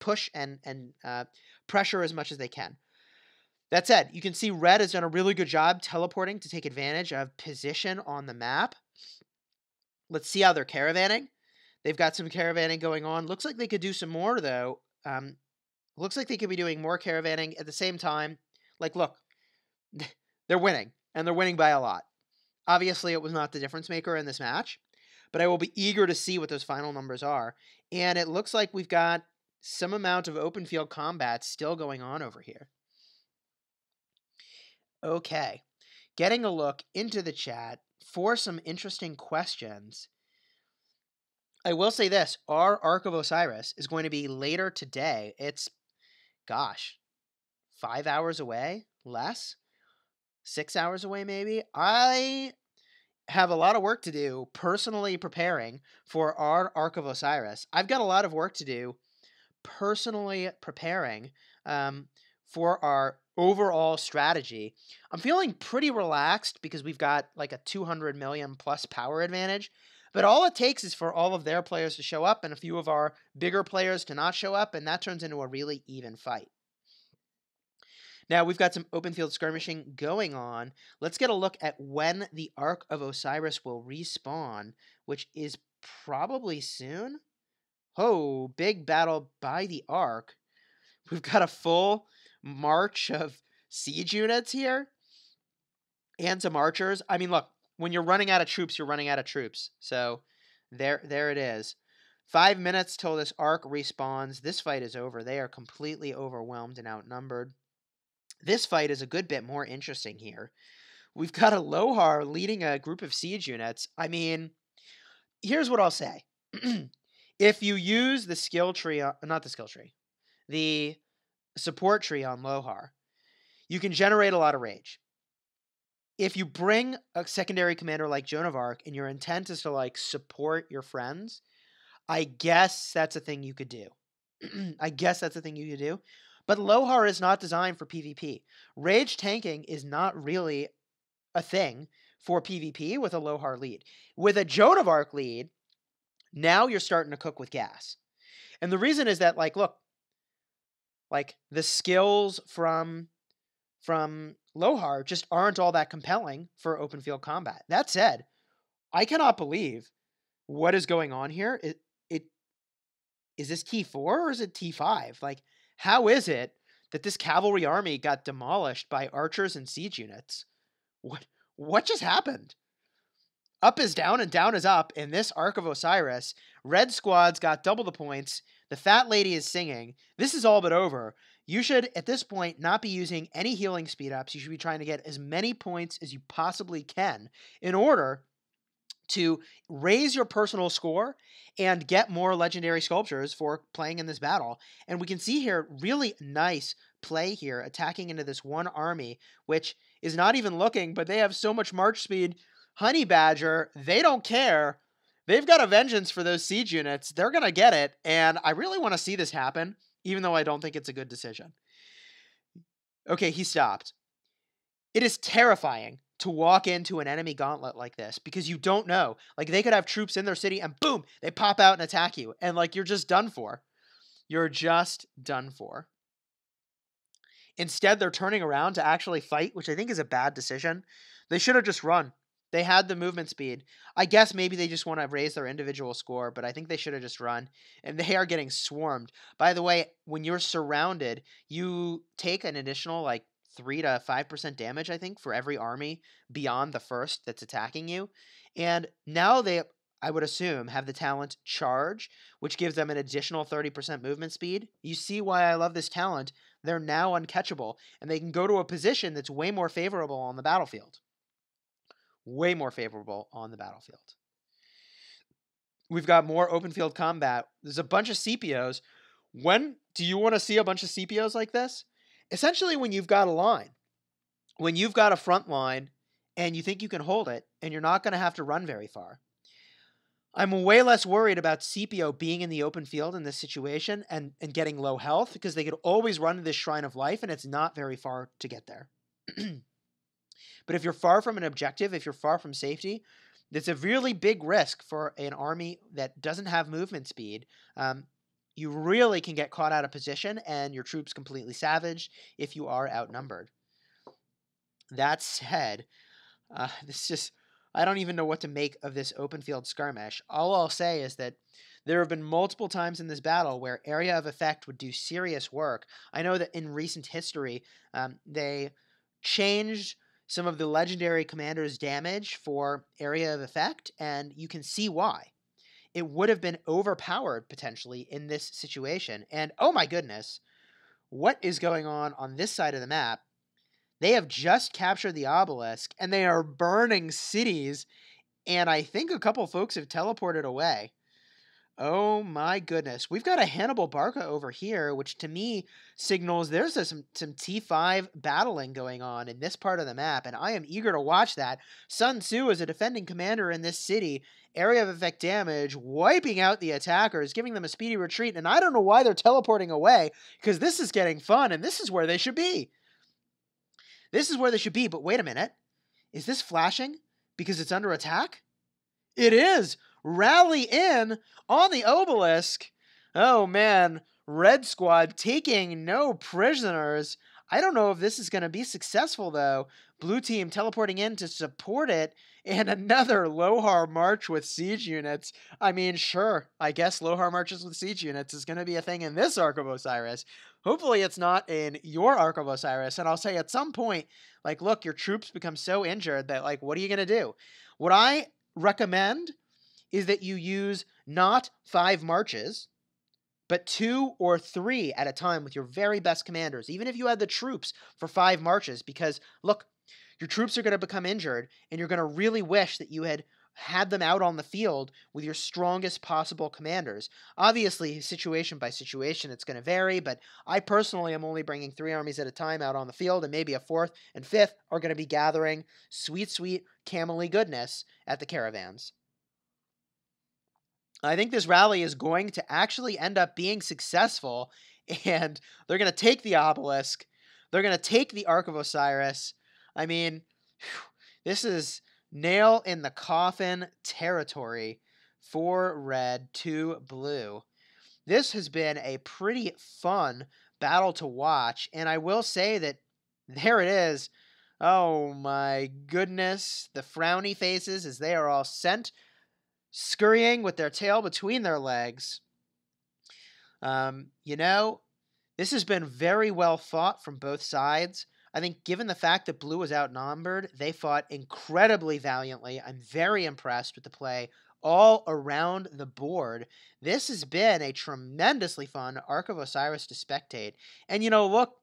push and pressure as much as they can. That said, you can see red has done a really good job teleporting to take advantage of position on the map. Let's see how they're caravanning. They've got some caravanning going on. Looks like they could do some more, though. Looks like they could be doing more caravanning at the same time. Like, look, they're winning, and they're winning by a lot. Obviously, it was not the difference maker in this match, but I will be eager to see what those final numbers are. And it looks like we've got some amount of open field combat still going on over here. Okay, getting a look into the chat for some interesting questions. I will say this, our Ark of Osiris is going to be later today. It's, gosh, 5 hours away? Less? 6 hours away, maybe? I have a lot of work to do personally preparing for our Ark of Osiris. I've got a lot of work to do personally preparing for our overall strategy. I'm feeling pretty relaxed because we've got like a 200 million plus power advantage, but all it takes is for all of their players to show up and a few of our bigger players to not show up, and that turns into a really even fight. Now we've got some open field skirmishing going on. Let's get a look at when the Ark of Osiris will respawn, which is probably soon. Oh, big battle by the Ark. We've got a full march of siege units here and some archers. I mean, look, when you're running out of troops, you're running out of troops. So there it is. 5 minutes till this Ark respawns. This fight is over. They are completely overwhelmed and outnumbered. This fight is a good bit more interesting here. We've got a Lohar leading a group of siege units. I mean, here's what I'll say. If you use the skill tree, not the skill tree, the support tree on Lohar, you can generate a lot of rage. If you bring a secondary commander like Joan of Arc and your intent is to like support your friends, I guess that's a thing you could do. I guess that's a thing you could do. But Lohar is not designed for PvP. Rage tanking is not really a thing for PvP with a Lohar lead. With a Joan of Arc lead, now you're starting to cook with gas. And the reason is that, like, look, like the skills from Lohar just aren't all that compelling for open field combat. That said, I cannot believe what is going on here. Is this T4 or is it T5? Like, how is it that this cavalry army got demolished by archers and siege units? What just happened? Up is down and down is up in this Ark of Osiris. Red squad's got double the points. The fat lady is singing. This is all but over. You should, at this point, not be using any healing speed ups. You should be trying to get as many points as you possibly can in order to raise your personal score and get more legendary sculptures for playing in this battle. And we can see here really nice play here, attacking into this one army, which is not even looking, but they have so much march speed. Honey Badger, they don't care. They've got a vengeance for those siege units. They're going to get it, and I really want to see this happen, even though I don't think it's a good decision. Okay, he stopped. It is terrifying to walk into an enemy gauntlet like this because you don't know. Like, they could have troops in their city and boom, they pop out and attack you. And like, you're just done for. You're just done for. Instead, they're turning around to actually fight, which I think is a bad decision. They should have just run. They had the movement speed. I guess maybe they just want to raise their individual score, but I think they should have just run. And they are getting swarmed. By the way, when you're surrounded, you take an additional like 3 to 5% damage, I think, for every army beyond the first that's attacking you. And now they, I would assume, have the talent Charge, which gives them an additional 30% movement speed. You see why I love this talent. They're now uncatchable, and they can go to a position that's way more favorable on the battlefield. Way more favorable on the battlefield. We've got more open field combat. There's a bunch of CPOs. When do you want to see a bunch of CPOs like this? Essentially, when you've got a line. When you've got a front line and you think you can hold it and you're not going to have to run very far. I'm way less worried about CPO being in the open field in this situation and getting low health, because they could always run to this Shrine of Life and it's not very far to get there. But if you're far from an objective, if you're far from safety, that's a really big risk for an army that doesn't have movement speed. You really can get caught out of position and your troops completely savaged if you are outnumbered. That said, I don't even know what to make of this open field skirmish. All I'll say is that there have been multiple times in this battle where area of effect would do serious work. I know that in recent history, they changed some of the legendary commander's damage for area of effect, and you can see why. It would have been overpowered potentially in this situation. And oh my goodness, what is going on this side of the map? They have just captured the obelisk, and they are burning cities, and I think a couple folks have teleported away. Oh my goodness. We've got a Hannibal Barca over here, which to me signals there's some T5 battling going on in this part of the map, and I am eager to watch that. Sun Tzu is a defending commander in this city, area of effect damage, wiping out the attackers, giving them a speedy retreat, and I don't know why they're teleporting away, because this is getting fun, and this is where they should be. This is where they should be, but wait a minute. Is this flashing because it's under attack? It is! Rally in on the obelisk. Oh man, Red Squad taking no prisoners. I don't know if this is going to be successful though. Blue team teleporting in to support it, and another Lohar march with siege units. I mean, sure, I guess Lohar marches with siege units is going to be a thing in this Ark of Osiris. Hopefully it's not in your Ark of Osiris, and I'll say at some point, like, look, your troops become so injured that, like, what are you going to do? What I recommend is that you use not 5 marches, but 2 or 3 at a time with your very best commanders, even if you had the troops for 5 marches, because, look, your troops are going to become injured, and you're going to really wish that you had them out on the field with your strongest possible commanders. Obviously, situation by situation, it's going to vary, but I personally am only bringing 3 armies at a time out on the field, and maybe a 4th and 5th are going to be gathering sweet, sweet camely goodness at the caravans. I think this rally is going to actually end up being successful, and they're going to take the obelisk. They're going to take the Ark of Osiris. I mean, this is nail in the coffin territory for red to blue. This has been a pretty fun battle to watch, and I will say that there it is. Oh my goodness. The frowny faces as they are all sent scurrying with their tail between their legs. You know, this has been very well fought from both sides. I think given the fact that blue was outnumbered, they fought incredibly valiantly. I'm very impressed with the play all around the board. This has been a tremendously fun Ark of Osiris to spectate. And, you know, look,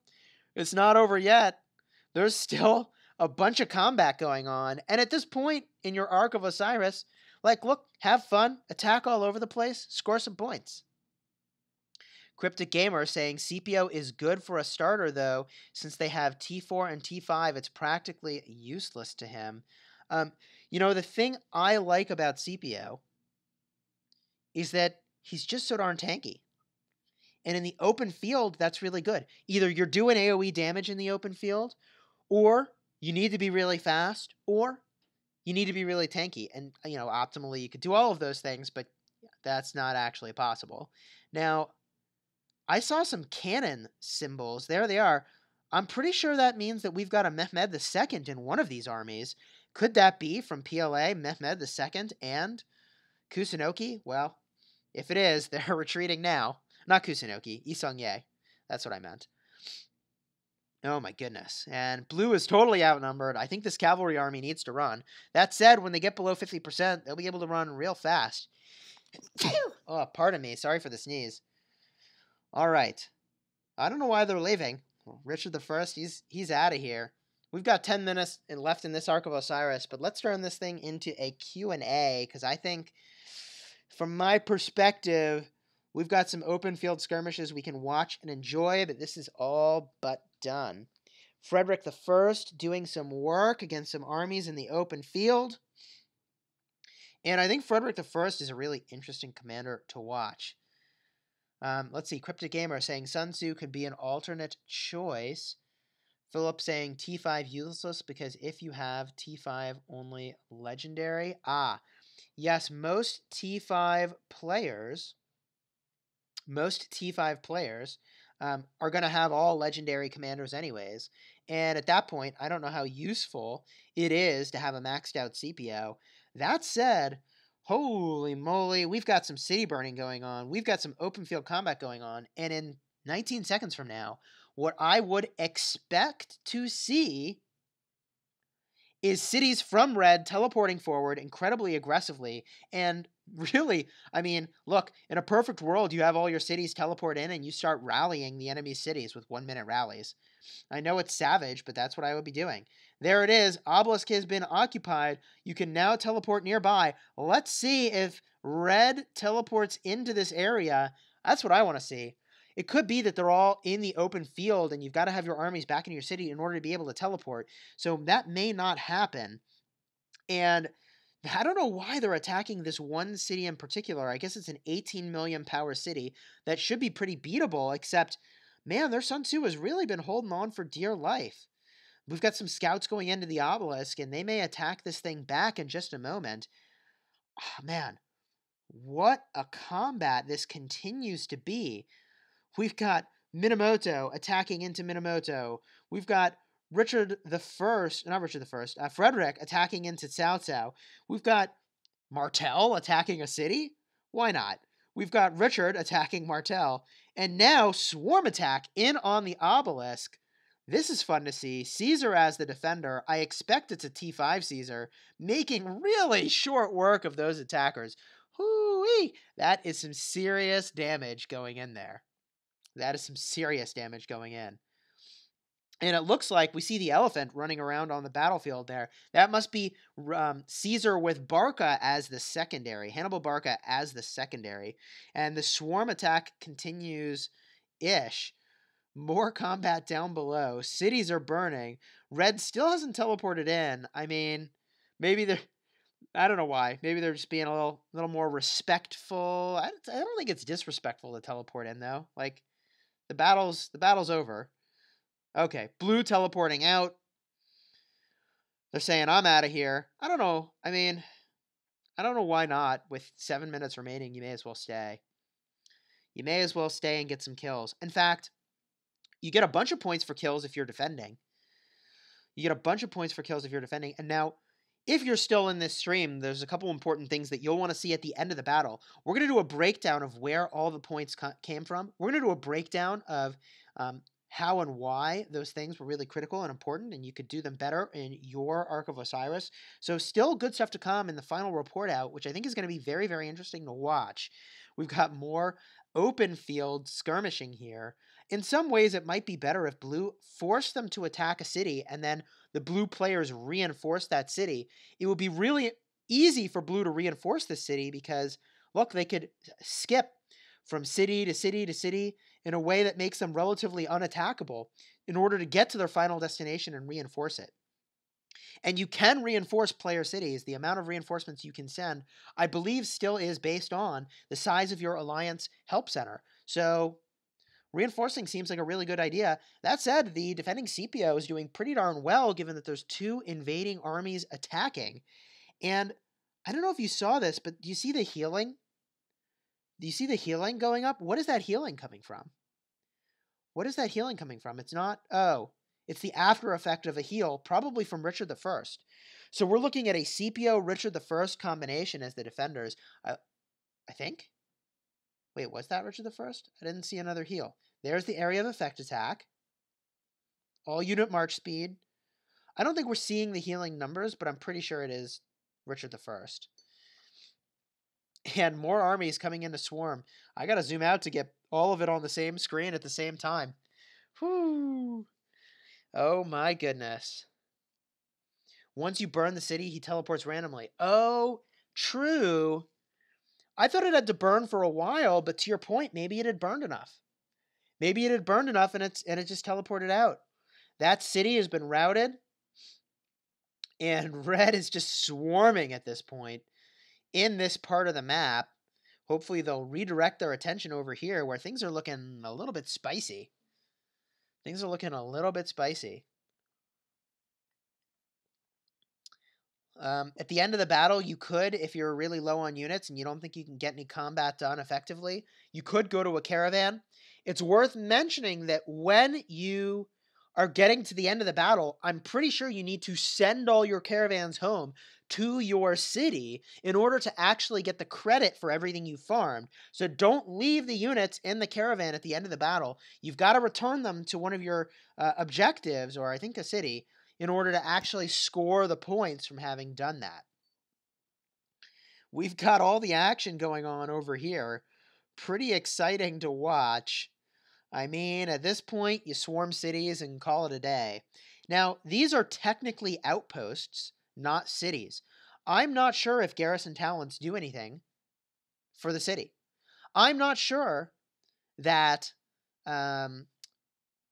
it's not over yet. There's still a bunch of combat going on. And at this point in your Ark of Osiris, like, look, have fun, attack all over the place, score some points. Cryptic Gamer saying CPO is good for a starter, though. Since they have T4 and T5, it's practically useless to him. You know, the thing I like about CPO is that he's just so darn tanky. And in the open field, that's really good. Either you're doing AoE damage in the open field, or you need to be really fast, or you need to be really tanky. And, you know, optimally, you could do all of those things, but that's not actually possible. Now, I saw some cannon symbols. There they are. I'm pretty sure that means that we've got a Mehmed II in one of these armies. Could that be from PLA, Mehmed II and Kusunoki? Well, if it is, they're retreating now. Not Kusunoki, Isong Ye. That's what I meant. Oh my goodness. And blue is totally outnumbered. I think this cavalry army needs to run. That said, when they get below 50%, they'll be able to run real fast. Oh, pardon me. Sorry for the sneeze. All right. I don't know why they're leaving. Richard I, he's out of here. We've got 10 minutes left in this Ark of Osiris, but let's turn this thing into a Q&A, because I think, from my perspective, we've got some open field skirmishes we can watch and enjoy, but this is all but done. Frederick I doing some work against some armies in the open field. And I think Frederick I is a really interesting commander to watch. Let's see, Cryptic Gamer saying Sun Tzu could be an alternate choice. Philip saying T5 useless because if you have T5 only legendary. Yes, most T5 players are going to have all legendary commanders anyways. And at that point, I don't know how useful it is to have a maxed out CPO. That said, holy moly, we've got some city burning going on. We've got some open field combat going on. And in 19 seconds from now, what I would expect to see is cities from red teleporting forward incredibly aggressively. And really, I mean, look, in a perfect world, you have all your cities teleport in and you start rallying the enemy's cities with 1-minute rallies. I know it's savage, but that's what I would be doing. There it is. Obelisk has been occupied. You can now teleport nearby. Let's see if red teleports into this area. That's what I want to see. It could be that they're all in the open field and you've got to have your armies back in your city in order to be able to teleport. So that may not happen. And I don't know why they're attacking this one city in particular. I guess it's an 18 million power city that should be pretty beatable, except, man, their Sun Tzu has really been holding on for dear life. We've got some scouts going into the obelisk, and they may attack this thing back in just a moment. Oh, man, what a combat this continues to be. We've got Minamoto attacking into Minamoto. We've got Frederick attacking into Cao Cao. We've got Martel attacking a city. Why not? We've got Richard attacking Martel. And now Swarm attack in on the obelisk. This is fun to see. Caesar as the defender. I expect it's a T5 Caesar, making really short work of those attackers. Hoo-wee! That is some serious damage going in there. That is some serious damage going in. And it looks like we see the elephant running around on the battlefield there. That must be Caesar with Barca as the secondary. Hannibal Barca as the secondary. And the swarm attack continues-ish. More combat down below. Cities are burning. Red still hasn't teleported in. I mean, maybe they're... I don't know why. Maybe they're just being a little more respectful. I don't think it's disrespectful to teleport in, though. Like... The battle's over. Okay, blue teleporting out. They're saying, I'm out of here. I don't know. I mean, I don't know why not. With 7 minutes remaining, you may as well stay. You may as well stay and get some kills. In fact, you get a bunch of points for kills if you're defending. And now, if you're still in this stream, there's a couple important things that you'll want to see at the end of the battle. We're going to do a breakdown of where all the points came from. We're going to do a breakdown of how and why those things were really critical and important, and you could do them better in your Ark of Osiris. So still good stuff to come in the final report out, which I think is going to be very, very interesting to watch. We've got more open field skirmishing here. In some ways, it might be better if blue forced them to attack a city and then the blue players reinforce that city. It would be really easy for blue to reinforce the city because, look, they could skip from city to city to city in a way that makes them relatively unattackable in order to get to their final destination and reinforce it. And you can reinforce player cities. The amount of reinforcements you can send, I believe, still is based on the size of your alliance help center. So reinforcing seems like a really good idea. That said, the defending CPO is doing pretty darn well given that there's 2 invading armies attacking. And I don't know if you saw this, but do you see the healing? Do you see the healing going up? What is that healing coming from? It's not... Oh, it's the after effect of a heal, probably from Richard I. So we're looking at a CPO Richard I combination as the defenders. I think? Wait, was that Richard I? I didn't see another heal. There's the area of effect attack. All unit march speed. I don't think we're seeing the healing numbers, but I'm pretty sure it is Richard I. And more armies coming into swarm. I gotta zoom out to get all of it on the same screen at the same time. Whew. Oh my goodness. Once you burn the city, he teleports randomly. Oh, true. I thought it had to burn for a while, but to your point, maybe it had burned enough. Maybe it had burned enough and it just teleported out. That city has been routed, and red is just swarming at this point in this part of the map. Hopefully they'll redirect their attention over here where things are looking a little bit spicy. Things are looking a little bit spicy. At the end of the battle, you could, if you're really low on units and you don't think you can get any combat done effectively, you could go to a caravan. It's worth mentioning that when you are getting to the end of the battle, I'm pretty sure you need to send all your caravans home to your city in order to actually get the credit for everything you farmed. So don't leave the units in the caravan at the end of the battle. You've got to return them to one of your objectives, or I think a city, in order to actually score the points from having done that. We've got all the action going on over here. Pretty exciting to watch. I mean, at this point, you swarm cities and call it a day. Now, these are technically outposts, not cities. I'm not sure if garrison talents do anything for the city. I'm not sure that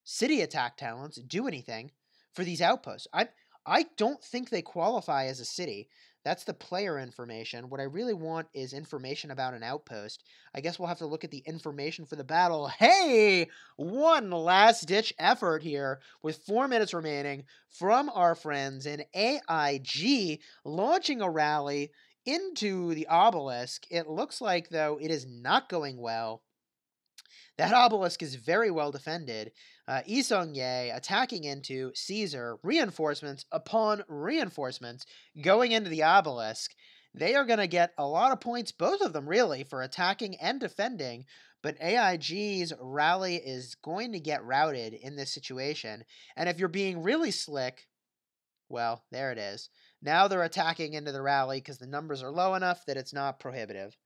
city attack talents do anything for these outposts. I don't think they qualify as a city. That's the player information. What I really want is information about an outpost. I guess we'll have to look at the information for the battle. Hey! One last-ditch effort here with 4 minutes remaining from our friends in AIG launching a rally into the obelisk. It looks like, though, it is not going well. That obelisk is very well defended. Yi Sung-ye attacking into Caesar, reinforcements upon reinforcements going into the obelisk. They are going to get a lot of points, both of them really, for attacking and defending, but AIG's rally is going to get routed in this situation. And if you're being really slick, well, there it is. Now they're attacking into the rally because the numbers are low enough that it's not prohibitive.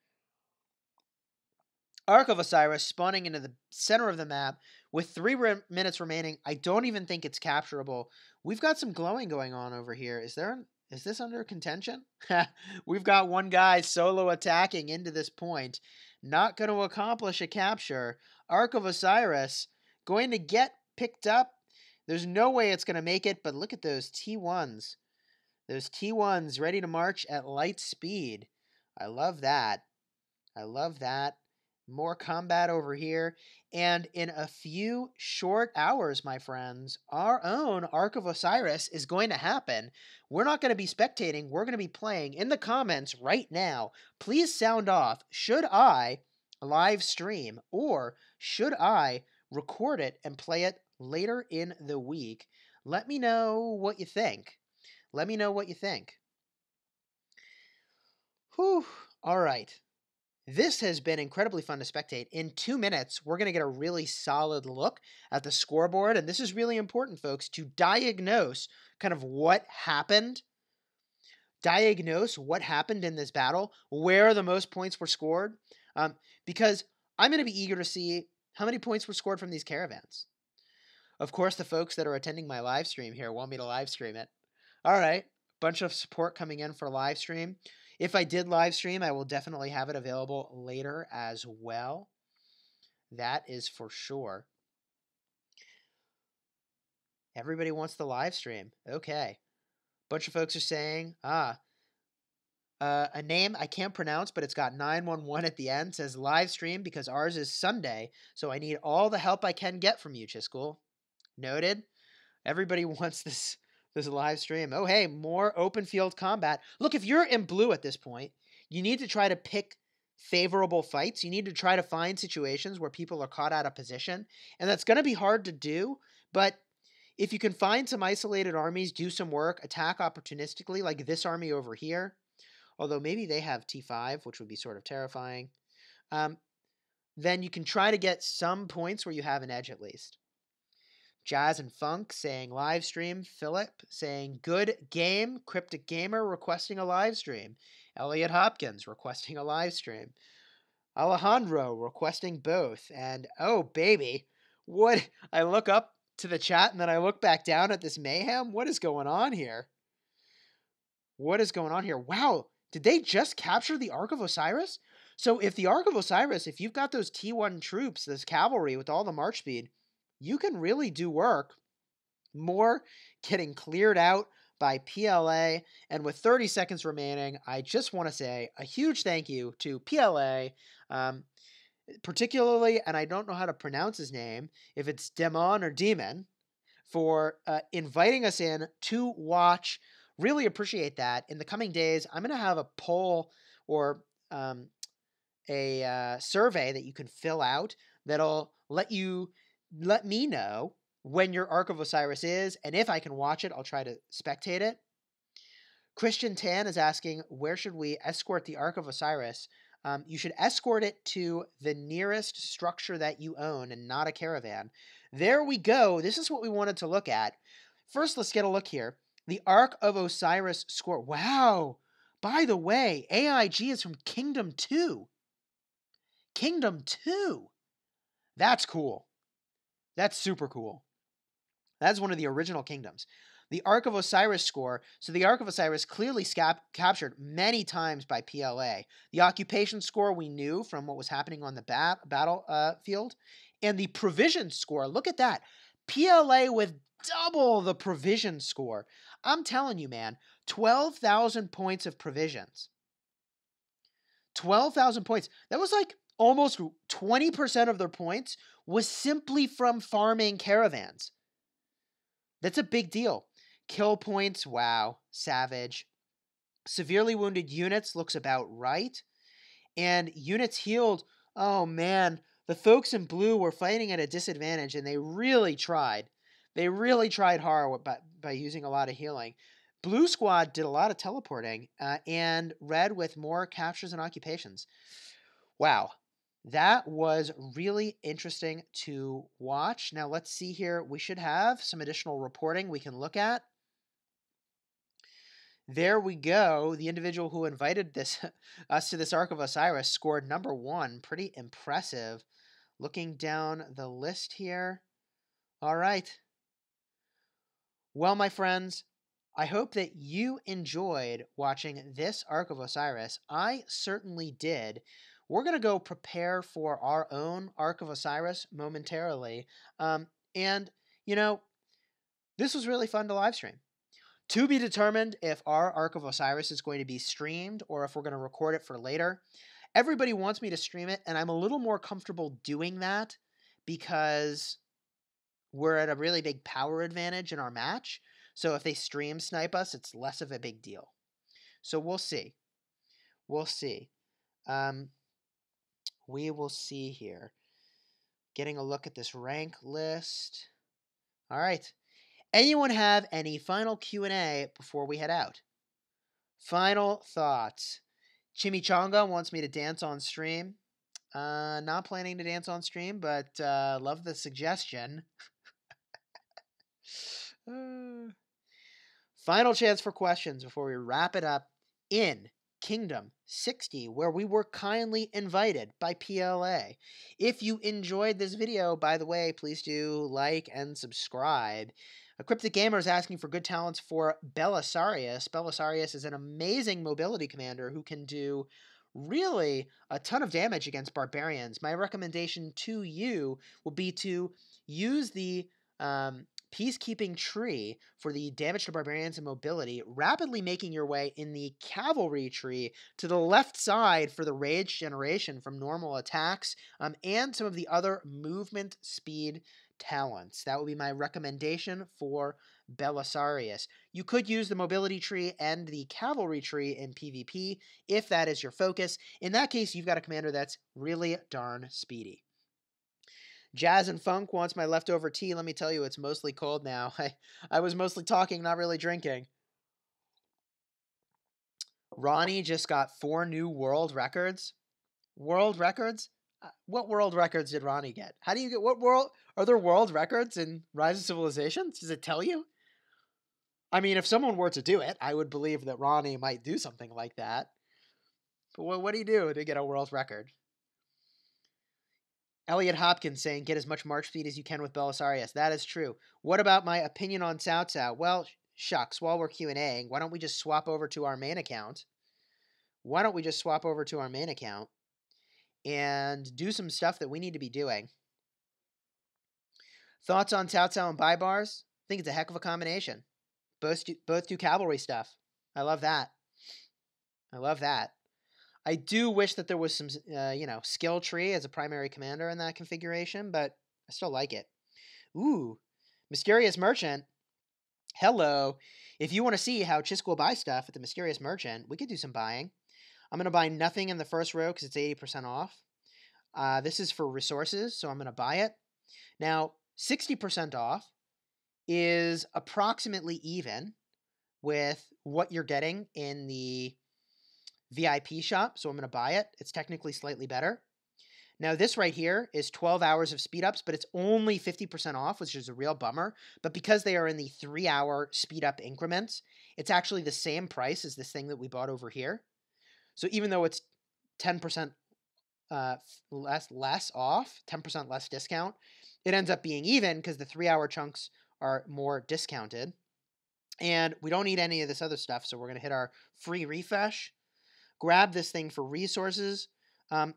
ARK of OSIRIS spawning into the center of the map with 3 minutes remaining. I don't even think it's capturable. We've got some glowing going on over here. Is this under contention? We've got one guy solo attacking into this point. Not going to accomplish a capture. ARK of OSIRIS going to get picked up. There's no way it's going to make it, but look at those T1s. Those T1s ready to march at light speed. I love that. I love that. More combat over here. And in a few short hours, my friends, our own ARK of OSIRIS is going to happen. We're not going to be spectating. We're going to be playing. In the comments right now, please sound off. Should I live stream or should I record it and play it later in the week? Let me know what you think. Let me know what you think. Whew. All right. This has been incredibly fun to spectate. In 2 minutes, we're going to get a really solid look at the scoreboard. And this is really important, folks, to diagnose kind of what happened. Diagnose what happened in this battle, where the most points were scored. Because I'm going to be eager to see how many points were scored from these caravans. Of course, the folks that are attending my live stream here want me to live stream it. All right. Bunch of support coming in for live stream. If I did live stream, I will definitely have it available later as well. That is for sure. Everybody wants the live stream. Okay. Bunch of folks are saying, a name I can't pronounce, but it's got 911 at the end, says live stream because ours is Sunday, so I need all the help I can get from you, Chisgule. Noted. Everybody wants this live stream. Oh, hey, more open field combat. Look, if you're in blue at this point, you need to try to pick favorable fights. You need to try to find situations where people are caught out of position. And that's going to be hard to do. But if you can find some isolated armies, do some work, attack opportunistically, like this army over here, although maybe they have T5, which would be sort of terrifying, then you can try to get some points where you have an edge at least. Jazz and Funk saying live stream. Philip saying good game. Cryptic Gamer requesting a live stream. Elliot Hopkins requesting a live stream. Alejandro requesting both. And oh, baby, what? I look up to the chat and then I look back down at this mayhem. What is going on here? What is going on here? Wow, did they just capture the Ark of Osiris? So if the Ark of Osiris, if you've got those T1 troops, this cavalry with all the march speed, you can really do work. More getting cleared out by PLA. And with 30 seconds remaining, I just want to say a huge thank you to PLA, particularly, and I don't know how to pronounce his name, if it's Demon or Demon, for inviting us in to watch. Really appreciate that. In the coming days, I'm going to have a poll or a survey that you can fill out that'll let me know when your Ark of Osiris is, and if I can watch it, I'll try to spectate it. Christian Tan is asking, where should we escort the Ark of Osiris? You should escort it to the nearest structure that you own and not a caravan. There we go. This is what we wanted to look at. First, let's get a look here. The Ark of Osiris score. Wow. By the way, AIG is from Kingdom 2. Kingdom 2. That's cool. That's super cool. That's one of the original kingdoms. The Ark of Osiris score. So the Ark of Osiris clearly captured many times by PLA. The occupation score we knew from what was happening on the battlefield. And the provision score, look at that. PLA with double the provision score. I'm telling you, man, 12,000 points of provisions. 12,000 points. That was like almost 20% of their points was simply from farming caravans. That's a big deal. Kill points, wow, savage. Severely wounded units looks about right. And units healed, oh man, the folks in blue were fighting at a disadvantage, and they really tried. They really tried hard by using a lot of healing. Blue squad did a lot of teleporting, and red with more captures and occupations. Wow. That was really interesting to watch. Now let's see here. We should have some additional reporting we can look at. There we go. The individual who invited us to this Ark of Osiris scored number 1. Pretty impressive. Looking down the list here. All right. Well, my friends, I hope that you enjoyed watching this Ark of Osiris. I certainly did. We're going to go prepare for our own Ark of Osiris momentarily. And, you know, this was really fun to live stream. To be determined if our Ark of Osiris is going to be streamed or if we're going to record it for later. Everybody wants me to stream it, and I'm a little more comfortable doing that because we're at a really big power advantage in our match. So if they stream snipe us, it's less of a big deal. So we'll see. We'll see. We will see here. Getting a look at this rank list. All right. Anyone have any final Q&A before we head out? Final thoughts. Chimichanga wants me to dance on stream. Not planning to dance on stream, but love the suggestion. Final chance for questions before we wrap it up in Kingdom 60, where we were kindly invited by PLA. If you enjoyed this video, by the way, please do like and subscribe. A Cryptic Gamer is asking for good talents for Belisarius. Belisarius is an amazing mobility commander who can do really a ton of damage against barbarians. My recommendation to you will be to use the peacekeeping tree for the damage to barbarians and mobility, rapidly making your way in the cavalry tree to the left side for the rage generation from normal attacks, and some of the other movement speed talents. That would be my recommendation for Belisarius. You could use the mobility tree and the cavalry tree in PvP if that is your focus. In that case, you've got a commander that's really darn speedy. Jazz and Funk wants my leftover tea. Let me tell you, it's mostly cold now. I was mostly talking, not really drinking. Ronnie just got 4 new world records. World records? What world records did Ronnie get? How do you get what world? Are there world records in Rise of Civilizations? Does it tell you? I mean, if someone were to do it, I would believe that Ronnie might do something like that. But what do you do to get a world record? Elliot Hopkins saying, get as much march speed as you can with Belisarius. That is true. What about my opinion on Cao Cao? Well, shucks, while we're Q&Aing, why don't we just swap over to our main account? And do some stuff that we need to be doing. Thoughts on Cao Cao and Bai Bars? I think it's a heck of a combination. Both do cavalry stuff. I love that. I do wish that there was some, skill tree as a primary commander in that configuration, but I still like it. Ooh, Mysterious Merchant. Hello. If you want to see how Chisgule buys stuff at the Mysterious Merchant, we could do some buying. I'm going to buy nothing in the first row because it's 80% off. This is for resources, so I'm going to buy it. Now, 60% off is approximately even with what you're getting in the VIP shop, so I'm going to buy it. It's technically slightly better. Now, this right here is 12 hours of speed ups, but it's only 50% off, which is a real bummer. But because they are in the 3-hour speed up increments, it's actually the same price as this thing that we bought over here. So even though it's 10% less off, 10% less discount, it ends up being even because the 3-hour chunks are more discounted. And we don't need any of this other stuff, so we're going to hit our free refresh. Grab this thing for resources. I'm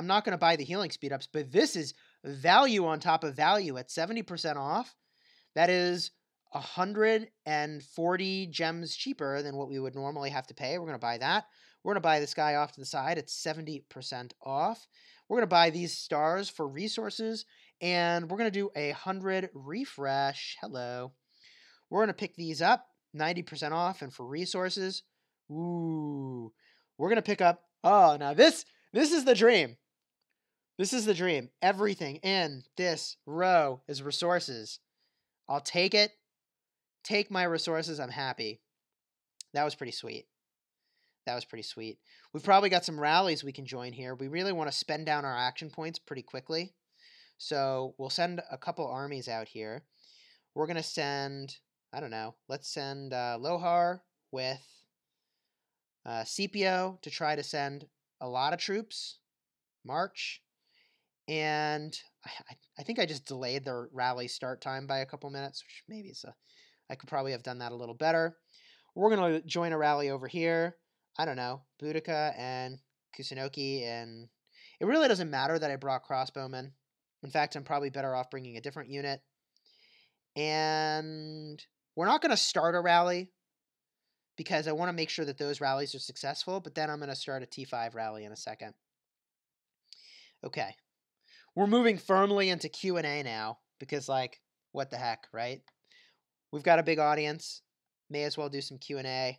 not going to buy the healing speed ups, but this is value on top of value at 70% off. That is 140 gems cheaper than what we would normally have to pay. We're going to buy that. We're going to buy this guy off to the side at 70% off. We're going to buy these stars for resources, and we're going to do 100 refresh. Hello. We're going to pick these up, 90% off, and for resources, ooh, we're going to pick up, oh, now this is the dream. This is the dream. Everything in this row is resources. I'll take it. Take my resources. I'm happy. That was pretty sweet. We've probably got some rallies we can join here. We really want to spend down our action points pretty quickly. So we'll send a couple armies out here. We're going to send, I don't know, let's send Lohar with Scipio to try to send a lot of troops. March. And I think I just delayed the rally start time by a couple minutes, which maybe I could probably have done that a little better. We're going to join a rally over here. I don't know, Boudica and Kusunoki, and it really doesn't matter that I brought crossbowmen. In fact, I'm probably better off bringing a different unit. And we're not going to start a rally because I want to make sure that those rallies are successful, but then I'm going to start a T5 rally in a second. Okay. We're moving firmly into Q&A now because, like, what the heck, right? We've got a big audience. May as well do some Q&A.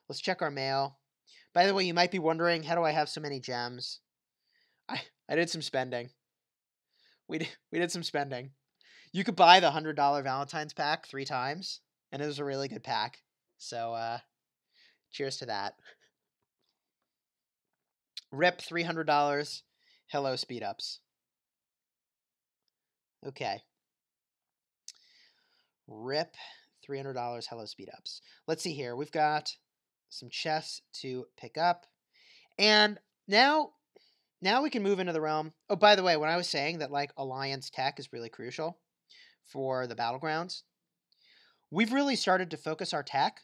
Let's check our mail. By the way, you might be wondering, how do I have so many gems? I did some spending. We did some spending. You could buy the $100 Valentine's pack 3 times, and it was a really good pack. So, cheers to that. Rip $300. Hello, speed ups. Okay. Rip $300. Hello, speed ups. Let's see here. We've got some chests to pick up. And now we can move into the realm. Oh, by the way, when I was saying that, like, alliance tech is really crucial for the battlegrounds, we've really started to focus our tech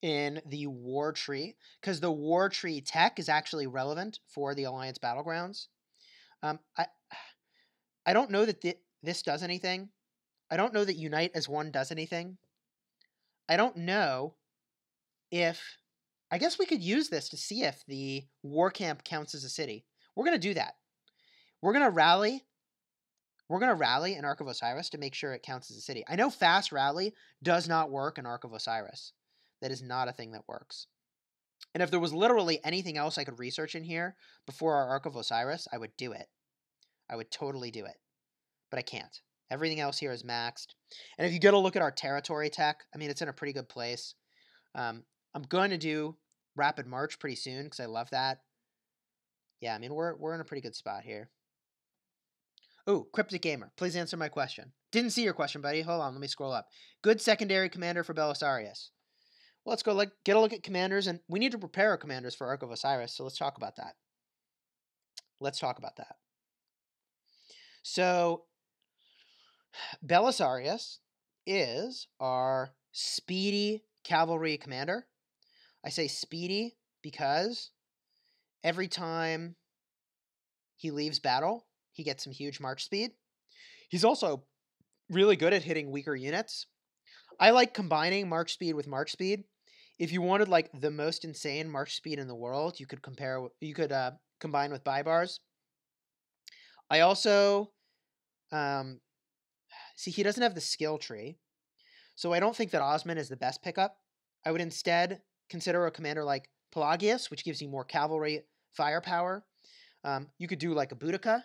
in the war tree because the war tree tech is actually relevant for the alliance battlegrounds. I don't know that this does anything. I don't know that Unite as One does anything. I don't know if... I guess we could use this to see if the war camp counts as a city. We're going to do that. We're going to rally. We're going to rally in ARK of OSIRIS to make sure it counts as a city. I know fast rally does not work in ARK of OSIRIS. That is not a thing that works. And if there was literally anything else I could research in here before our ARK of OSIRIS, I would do it. I would totally do it. But I can't. Everything else here is maxed. And if you get a look at our territory tech, I mean, it's in a pretty good place. I'm going to do Rapid March pretty soon because I love that. Yeah, I mean, we're in a pretty good spot here. Oh, Cryptic Gamer, please answer my question. Didn't see your question, buddy. Hold on, let me scroll up. Good secondary commander for Belisarius. Well, let's go get a look at commanders, and we need to prepare our commanders for Ark of Osiris, so let's talk about that. Let's talk about that. So, Belisarius is our speedy cavalry commander. I say speedy because every time he leaves battle, he gets some huge march speed. He's also really good at hitting weaker units. I like combining march speed with march speed. If you wanted like the most insane march speed in the world, you could combine with Baibars. I also see he doesn't have the skill tree, so I don't think that Osman is the best pickup. I would instead consider a commander like Pelagius, which gives you more cavalry firepower. You could do like a Boudica,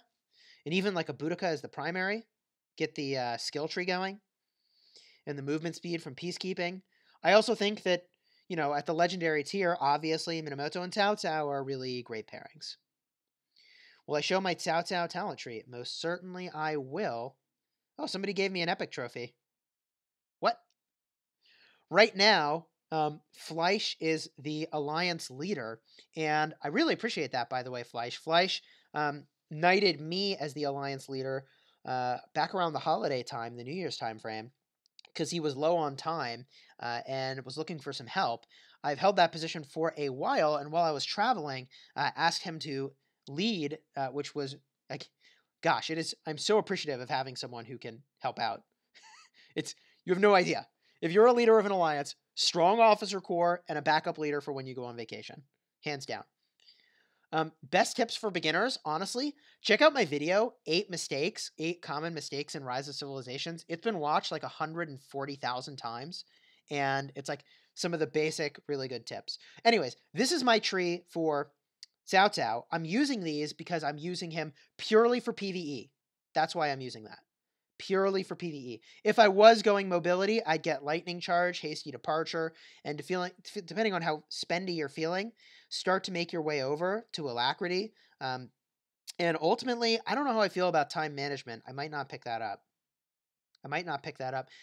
and even like a Boudica as the primary. Get the skill tree going and the movement speed from peacekeeping. I also think that, you know, at the legendary tier, obviously Minamoto and Cao Cao are really great pairings. Will I show my Cao Cao talent tree? Most certainly I will. Oh, somebody gave me an epic trophy. What? Right now, Fleisch is the alliance leader, and I really appreciate that, by the way, Fleisch. Fleisch knighted me as the alliance leader back around the holiday time, the New Year's time frame, because he was low on time and was looking for some help. I've held that position for a while, and while I was traveling, asked him to lead, which was like, gosh, it is. I'm so appreciative of having someone who can help out. You have no idea. If you're a leader of an alliance, strong officer corps and a backup leader for when you go on vacation, hands down. Best tips for beginners, honestly, check out my video, 8 common mistakes in Rise of Civilizations. It's been watched like 140,000 times, and it's like some of the basic, really good tips. Anyways, this is my tree for Cao Cao. I'm using these because I'm using him purely for PvE. That's why I'm using that. Purely for PvE. If I was going mobility, I'd get Lightning Charge, Hasty Departure, and depending on how spendy you're feeling, start to make your way over to Alacrity. And ultimately, I don't know how I feel about time management. I might not pick that up.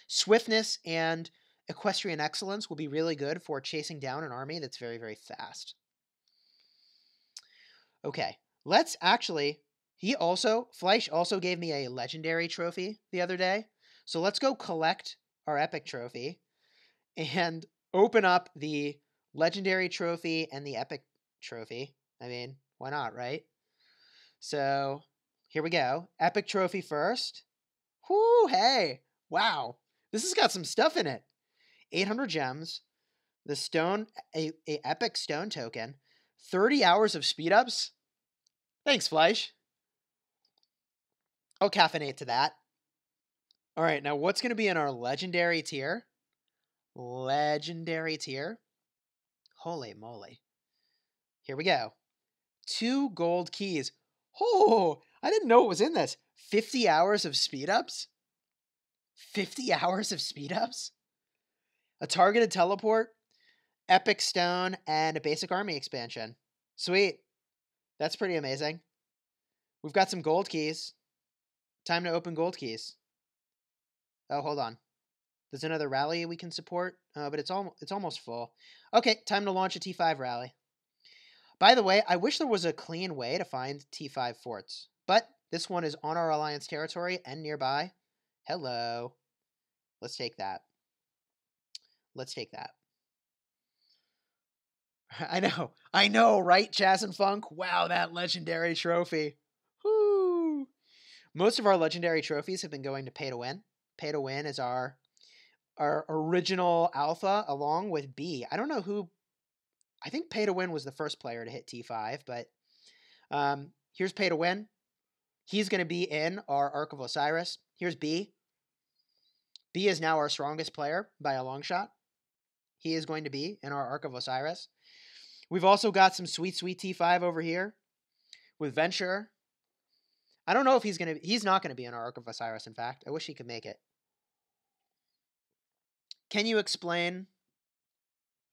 Swiftness and Equestrian Excellence will be really good for chasing down an army that's very, very fast. Okay, let's actually... Fleisch also gave me a legendary trophy the other day. So let's go collect our epic trophy and open up the legendary trophy and the epic trophy. I mean, why not, right? So here we go. Epic trophy first. Whoo, hey, wow. This has got some stuff in it. 800 gems, the stone, a epic stone token, 30 hours of speed ups. Thanks, Fleisch. I'll caffeinate to that. All right, now what's going to be in our legendary tier? Legendary tier. Holy moly. Here we go. 2 gold keys. Oh, I didn't know it was in this. 50 hours of speed ups? 50 hours of speed ups? A targeted teleport, epic stone, and a basic army expansion. Sweet. That's pretty amazing. We've got some gold keys. Time to open gold keys. Oh, hold on. There's another rally we can support, but it's almost full. Okay, time to launch a T5 rally. By the way, I wish there was a clean way to find T5 forts, but this one is on our alliance territory and nearby. Hello. Let's take that. Let's take that. I know, right, Chaz and Funk? Wow, that legendary trophy. Woo! Most of our legendary trophies have been going to Pay to Win. Pay to Win is our original alpha along with B. I don't know who... I think Pay to Win was the first player to hit T5, but here's Pay to Win. He's going to be in our Ark of Osiris. Here's B. B is now our strongest player by a long shot. He is going to be in our Ark of Osiris. We've also got some sweet, sweet T5 over here with Venture. I don't know if he's not going to be in our Ark of Osiris, in fact. I wish he could make it. Can you explain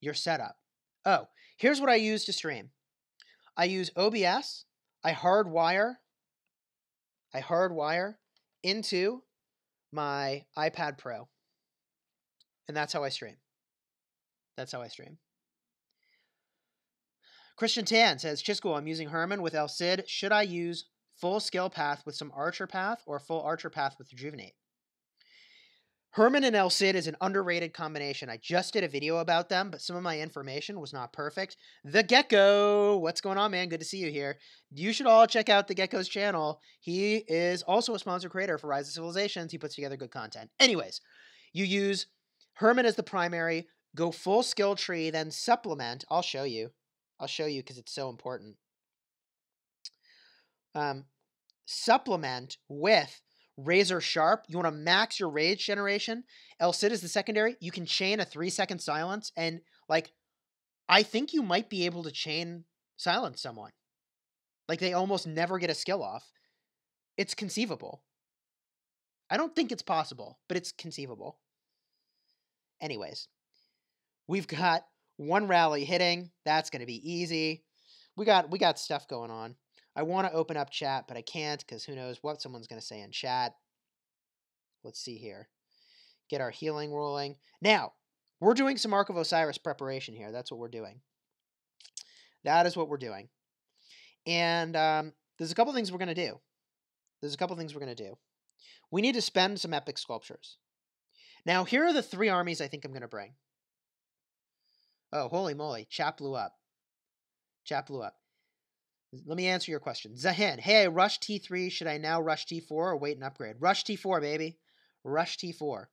your setup? Oh, here's what I use to stream. I use OBS. I hardwire I hardwire into my iPad Pro. And that's how I stream. That's how I stream. Christian Tan says, Chisgule, I'm using Herman with El Cid. Should I use full skill path with some archer path or full archer path with rejuvenate? Herman and El Cid is an underrated combination. I just did a video about them, but some of my information was not perfect. The Gecko, what's going on, man? Good to see you here. You should all check out the Gecko's channel. He is also a sponsor creator for Rise of Civilizations. He puts together good content. Anyways, you use Herman as the primary, go full skill tree, then supplement. I'll show you. I'll show you because it's so important. Supplement with Razor Sharp. You want to max your rage generation. El Cid is the secondary. You can chain a 3-second silence. And, like, I think you might be able to chain silence someone. Like, they almost never get a skill off. It's conceivable. I don't think it's possible, but it's conceivable. Anyways, we've got one rally hitting. That's going to be easy. We got stuff going on. I want to open up chat, but I can't because who knows what someone's going to say in chat. Let's see here. Get our healing rolling. Now, we're doing some ARK of Osiris preparation here. That's what we're doing. That is what we're doing. And there's a couple things we're going to do. We need to spend some epic sculptures. Now, here are the 3 armies I think I'm going to bring. Oh, holy moly. Chat blew up. Let me answer your question. Zahin, hey, I rushed T3. Should I now rush T4 or wait and upgrade? Rush T4, baby. Rush T4.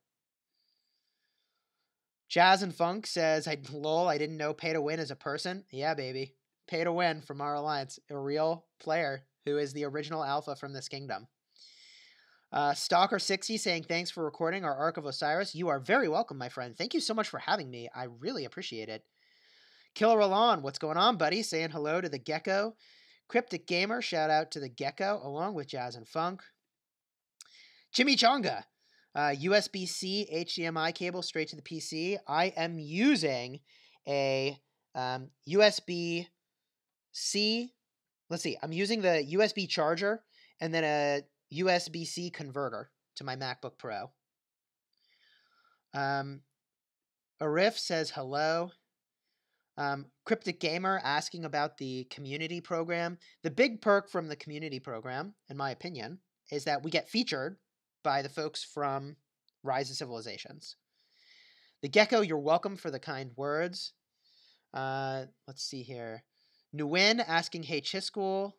Jazz and Funk says, lol, I didn't know pay to win is a person. Yeah, baby. Pay to win from our alliance. A real player who is the original alpha from this kingdom. Stalker60 saying, thanks for recording our ARK of Osiris. You are very welcome, my friend. Thank you so much for having me. I really appreciate it. Killer Alon, what's going on, buddy? Saying hello to the Gecko. Cryptic Gamer, shout out to the Gecko, along with Jazz and Funk. Chimichanga, USB-C HDMI cable straight to the PC. I am using a USB-C. Let's see, I'm using the USB charger and then a USB-C converter to my MacBook Pro. Arif says hello. Cryptic Gamer asking about the community program. The big perk from the community program, in my opinion, is that we get featured by the folks from Rise of Civilizations. The Gecko, you're welcome for the kind words. Let's see here. Nguyen asking, hey, Chisgule.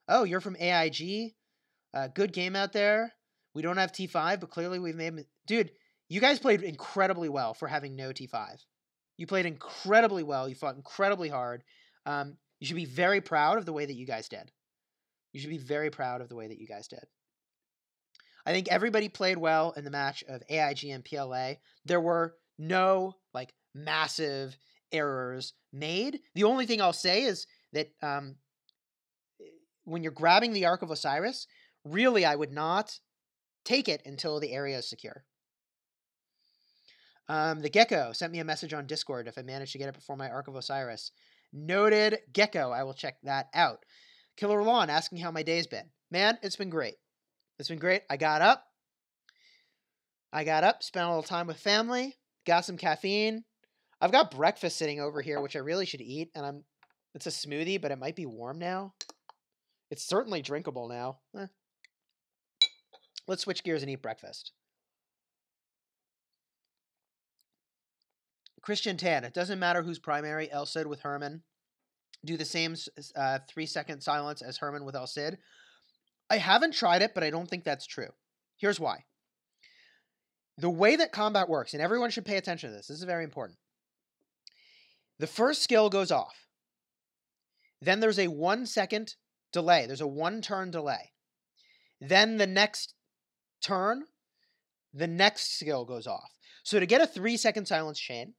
Oh, you're from AIG? Good game out there. We don't have T5, but clearly we've made... Dude, you guys played incredibly well for having no T5. You played incredibly well. You fought incredibly hard. You should be very proud of the way that you guys did. I think everybody played well in the match of AIG and PLA. There were no, like, massive errors made. The only thing I'll say is that when you're grabbing the ARK of Osiris, really I would not take it until the area is secure. The Gecko sent me a message on Discord if I managed to get it before my ARK of Osiris. Noted, Gecko. I will check that out. Killer Lawn asking how my day's been. Man, it's been great. I got up, spent a little time with family, got some caffeine. I've got breakfast sitting over here, which I really should eat, and it's a smoothie, but it might be warm now. It's certainly drinkable now. Let's switch gears and eat breakfast. Christian Tan, it doesn't matter who's primary. El Cid with Herman. Do the same 3-second silence as Herman with El Cid. I haven't tried it, but I don't think that's true. Here's why. The way that combat works, and everyone should pay attention to this. This is very important. The first skill goes off. Then there's a 1-second delay. There's a 1-turn delay. Then the next turn, the next skill goes off. So to get a 3-second silence chain,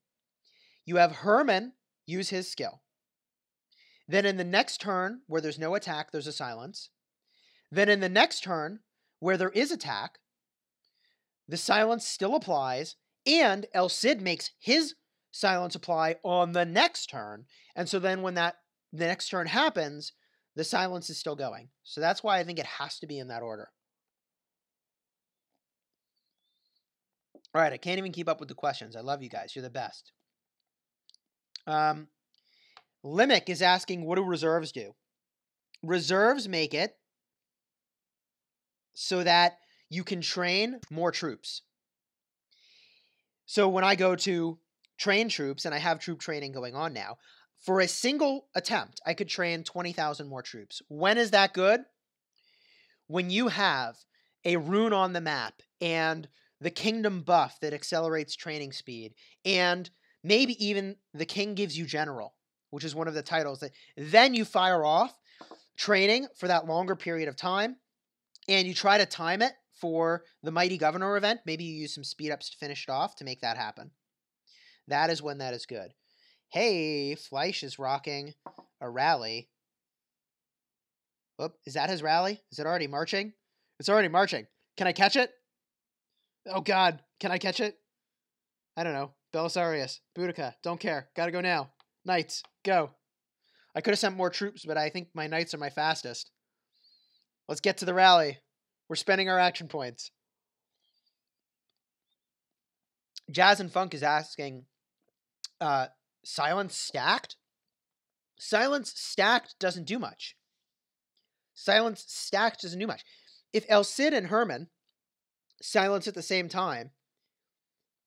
you have Herman use his skill. Then in the next turn, where there's no attack, there's a silence. Then in the next turn, where there is attack, the silence still applies, and El Cid makes his silence apply on the next turn. And so then when the next turn happens, the silence is still going. So that's why I think it has to be in that order. All right, I can't even keep up with the questions. I love you guys. You're the best. Limic is asking, what do reserves do? Reserves make it so that you can train more troops. So when I go to train troops, and I have troop training going on now, for a single attempt, I could train 20,000 more troops. When is that good? When you have a rune on the map and the kingdom buff that accelerates training speed, and maybe even the king gives you general, which is one of the titles, that then you fire off training for that longer period of time, and you try to time it for the Mighty Governor event. Maybe you use some speed ups to finish it off to make that happen. That is when that is good. Hey, Fleisch is rocking a rally. Whoop, is that his rally? Is it already marching? It's already marching. Can I catch it? Oh God, can I catch it? I don't know. Belisarius, Boudica, don't care. Gotta go now. Knights, go. I could have sent more troops, but I think my knights are my fastest. Let's get to the rally. We're spending our action points. Jazz and Funk is asking, silence stacked? Silence stacked doesn't do much. Silence stacked doesn't do much. If El Cid and Herman silence at the same time,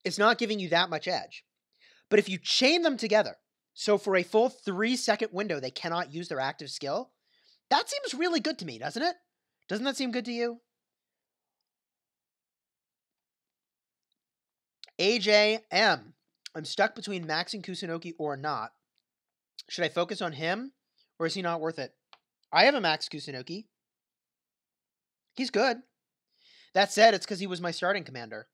it's not giving you that much edge. But if you chain them together, so for a full 3-second window they cannot use their active skill, that seems really good to me, doesn't it? Doesn't that seem good to you? AJM, I'm stuck between maxing Kusunoki or not. Should I focus on him, or is he not worth it? I have a max Kusunoki. He's good. That said, it's because he was my starting commander.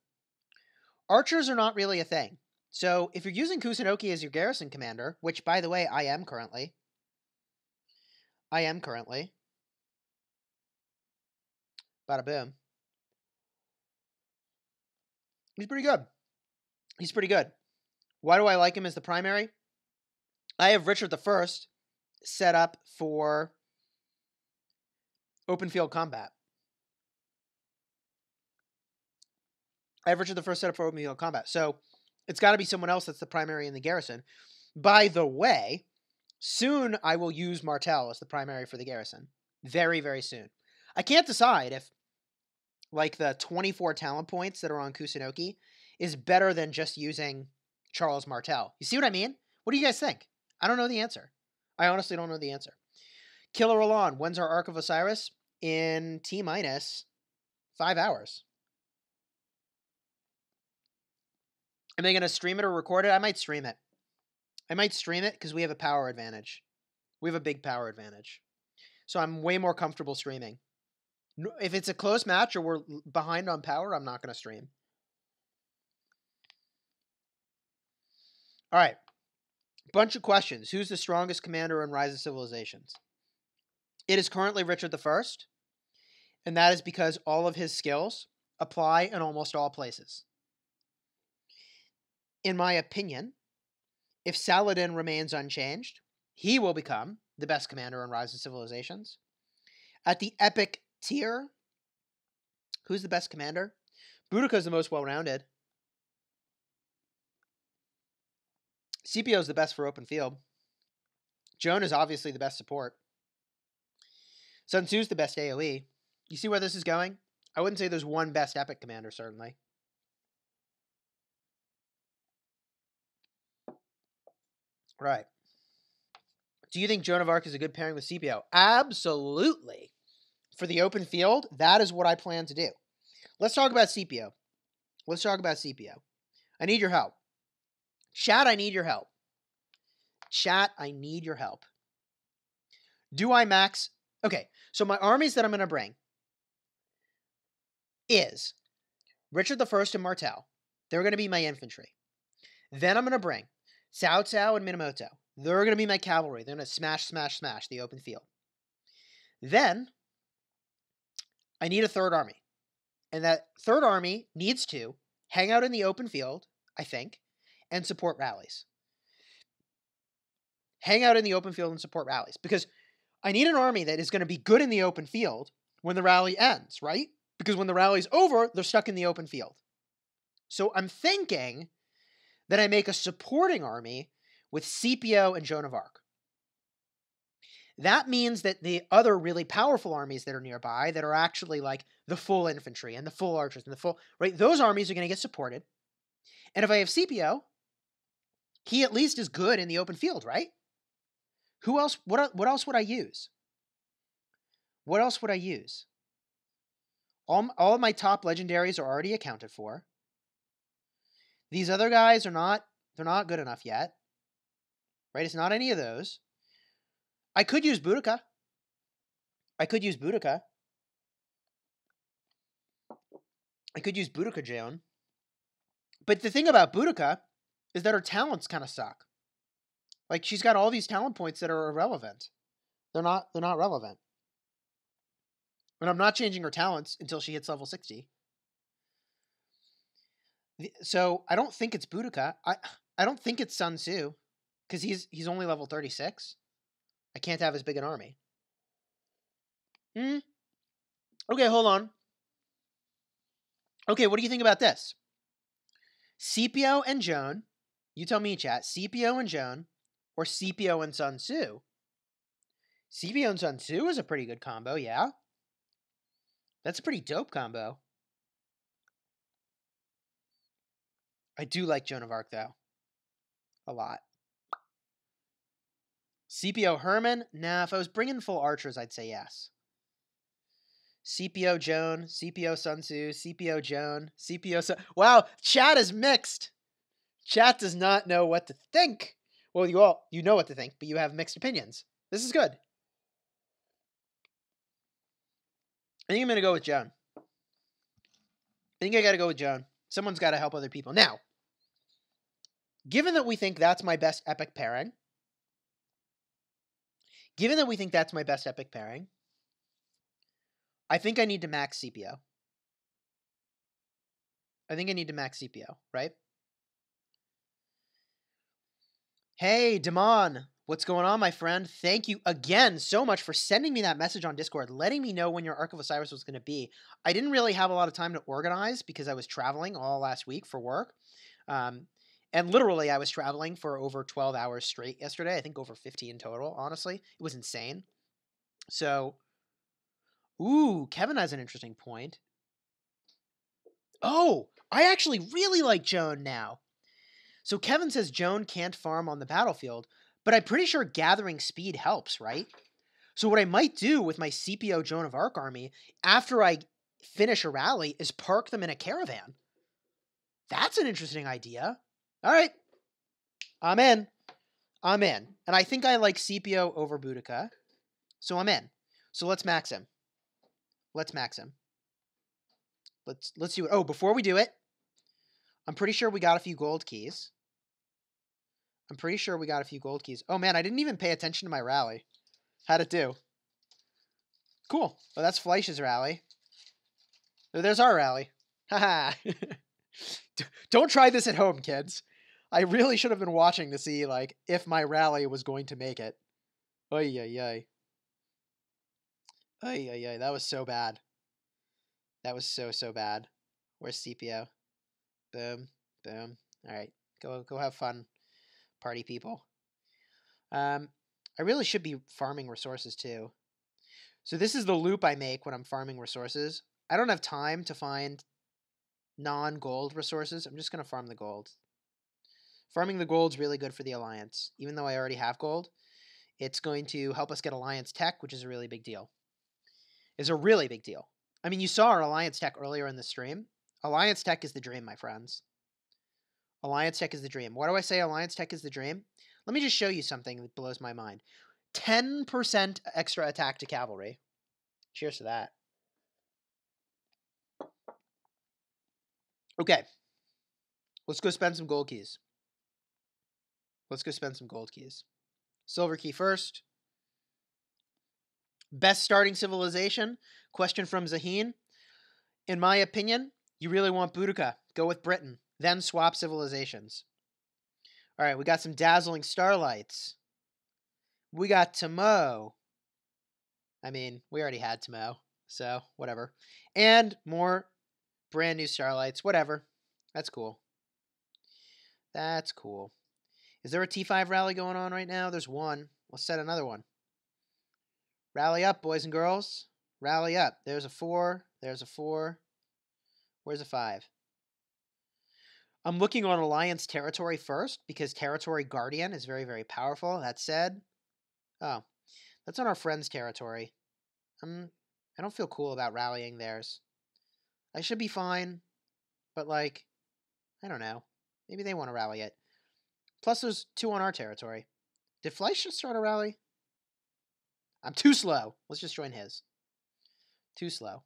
Archers are not really a thing. So if you're using Kusunoki as your garrison commander, which, by the way, I am currently. Bada boom. He's pretty good. He's pretty good. Why do I like him as the primary? I have Richard I set up for open field combat. So it's got to be someone else that's the primary in the garrison. By the way, soon I will use Martel as the primary for the garrison. Very, very soon. I can't decide if, like, the 24 talent points that are on Kusunoki is better than just using Charles Martel. You see what I mean? What do you guys think? I don't know the answer. I honestly don't know the answer. Killer Alon, when's our Ark of Osiris? In T-minus 5 hours. Am I going to stream it or record it? I might stream it. Because we have a power advantage. We have a big power advantage. So I'm way more comfortable streaming. If it's a close match or we're behind on power, I'm not going to stream. All right. Bunch of questions. Who's the strongest commander in Rise of Civilizations? It is currently Richard I, and that is because all of his skills apply in almost all places. In my opinion, if Saladin remains unchanged, he will become the best commander in Rise of Civilizations. At the epic tier, who's the best commander? Boudica is the most well-rounded. Scipio is the best for open field. Joan is obviously the best support. Sun Tzu's the best AoE. You see where this is going? I wouldn't say there's one best epic commander, certainly. Right. Do you think Joan of Arc is a good pairing with Scipio? Absolutely. For the open field, that is what I plan to do. Let's talk about Scipio. I need your help. Chat, I need your help. Do I max? Okay, so my armies that I'm going to bring is Richard I and Martel. They're going to be my infantry. Then I'm going to bring Cao Cao and Minamoto. They're going to be my cavalry. They're going to smash the open field. Then I need a third army. And that third army needs to hang out in the open field, I think, and support rallies. Because I need an army that is going to be good in the open field when the rally ends, right? Because when the rally's over, they're stuck in the open field. So I'm thinking that I make a supporting army with Scipio and Joan of Arc. That means that the other really powerful armies that are nearby that are actually like the full infantry and the full archers and the full, right? Those armies are going to get supported. And if I have Scipio, he at least is good in the open field, right? Who else? What else would I use? What else would I use? All of my top legendaries are already accounted for. These other guys are not, they're not good enough yet. Right? It's not any of those. I could use Boudica. I could use Boudica. I could use Boudica Joan. But the thing about Boudica is that her talents kind of suck. Like, she's got all these talent points that are irrelevant. They're not relevant. And I'm not changing her talents until she hits level 60. So I don't think it's Boudica. I don't think it's Sun Tzu, because he's only level 36. I can't have as big an army. Okay, hold on. Okay, what do you think about this? Scipio and Joan. You tell me, chat. Scipio and Joan, or Scipio and Sun Tzu. Scipio and Sun Tzu is a pretty good combo, yeah. That's a pretty dope combo. I do like Joan of Arc, though. A lot. Scipio Herman? Nah, if I was bringing full archers, I'd say yes. Scipio Joan, Scipio Sun Tzu, Scipio Joan, Scipio Sun... Wow, chat is mixed. Chat does not know what to think. Well, you know what to think, but you have mixed opinions. This is good. I think I'm going to go with Joan. I think I got to go with Joan. Someone's got to help other people. Now, given that we think that's my best epic pairing, I think I need to max Scipio. Right? Hey, Damon. What's going on, my friend? Thank you again so much for sending me that message on Discord, letting me know when your Ark of Osiris was going to be. I didn't really have a lot of time to organize because I was traveling all last week for work. And literally, I was traveling for over 12 hours straight yesterday. I think over 15 total, honestly. It was insane. So, ooh, Kevin has an interesting point. Oh, I actually really like Joan now. So Kevin says Joan can't farm on the battlefield, but I'm pretty sure gathering speed helps, right? So what I might do with my Scipio Joan of Arc army after I finish a rally is park them in a caravan. That's an interesting idea. All right. I'm in. And I think I like Scipio over Boudica. So I'm in. So let's max him. Let's do it. Oh, before we do it, I'm pretty sure we got a few gold keys. Oh man, I didn't even pay attention to my rally. How'd it do? Cool. Oh, that's Fleisch's rally. Oh, there's our rally. Haha. Don't try this at home, kids. I really should have been watching to see, like, if my rally was going to make it. Ay, ay, ay. Ay, ay, ay. That was so bad. That was so bad. Where's Scipio? Boom. Boom. All right. Go have fun, party people. I really should be farming resources, too. So this is the loop I make when I'm farming resources. I don't have time to find non-gold resources. I'm just going to farm the gold. Farming the gold's really good for the Alliance. Even though I already have gold, it's going to help us get Alliance tech, which is a really big deal. I mean, you saw our Alliance tech earlier in the stream. Alliance tech is the dream, my friends. Alliance tech is the dream. Why do I say Alliance tech is the dream? Let me just show you something that blows my mind. 10% extra attack to cavalry. Cheers to that. Okay. Let's go spend some gold keys. Silver key first. Best starting civilization? Question from Zaheen. In my opinion, you really want Boudica. Go with Britain. Then swap civilizations. All right, we got some dazzling starlights. We got Tamo. I mean, we already had Tamo, so whatever. And more brand new starlights, whatever. That's cool. That's cool. Is there a T5 rally going on right now? There's one. Let's set another one. Rally up, boys and girls. Rally up. There's a 4. There's a 4. Where's a 5? I'm looking on Alliance territory first because Territory Guardian is very, very powerful. That said, oh, that's on our friends' territory. I don't feel cool about rallying theirs. I should be fine, but like, I don't know. Maybe they want to rally it. Plus, there's 2 on our territory. Did Fleisch just start a rally? I'm too slow. Let's just join his. Too slow.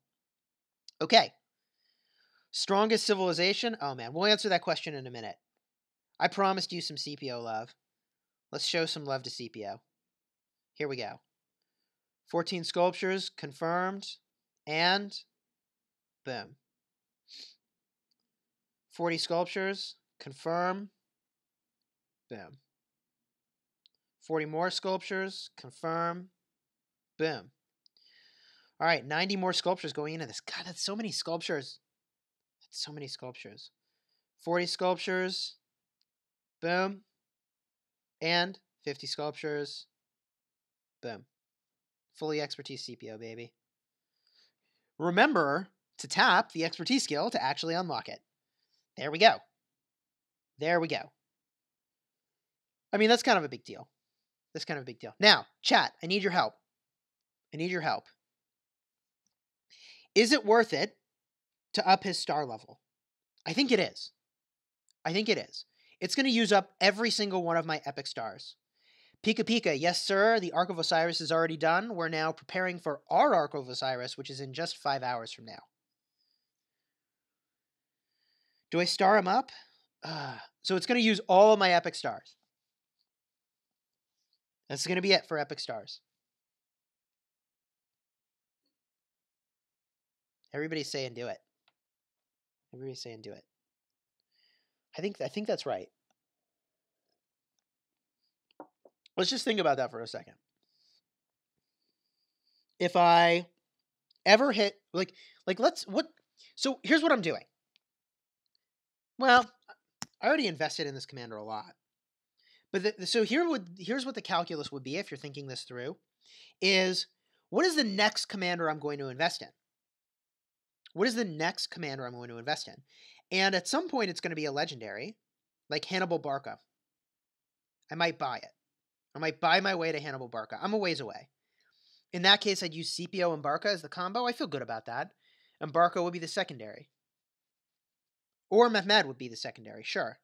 Okay. Strongest civilization? Oh man, we'll answer that question in a minute. I promised you some CPO love. Let's show some love to CPO. Here we go. 14 sculptures confirmed, and boom. 40 sculptures, confirm, boom. 40 more sculptures, confirm, boom. All right, 90 more sculptures going into this. God, that's so many sculptures. That's so many sculptures. 40 sculptures, boom. And 50 sculptures, boom. Fully expertise CPO, baby. Remember to tap the expertise skill to actually unlock it. There we go. There we go. I mean, that's kind of a big deal. That's kind of a big deal. Now, chat, I need your help. I need your help. Is it worth it to up his star level? I think it is. I think it is. It's going to use up every single one of my epic stars. Pika Pika, yes sir, the Ark of Osiris is already done. We're now preparing for our Ark of Osiris, which is in just 5 hours from now. Do I star him up? So it's going to use all of my epic stars. That's going to be it for epic stars. Everybody's saying do it. Everybody's saying do it. I think that's right. Let's just think about that for a second. If I ever hit so here's what I'm doing. Well, I already invested in this commander a lot. But here's what the calculus would be if you're thinking this through is what is the next commander I'm going to invest in? What is the next commander I'm going to invest in? And at some point it's going to be a legendary, like Hannibal Barca. I might buy it. I might buy my way to Hannibal Barca. I'm a ways away. In that case, I'd use CPO and Barca as the combo. I feel good about that. And Barca would be the secondary. Or Mehmed would be the secondary, sure.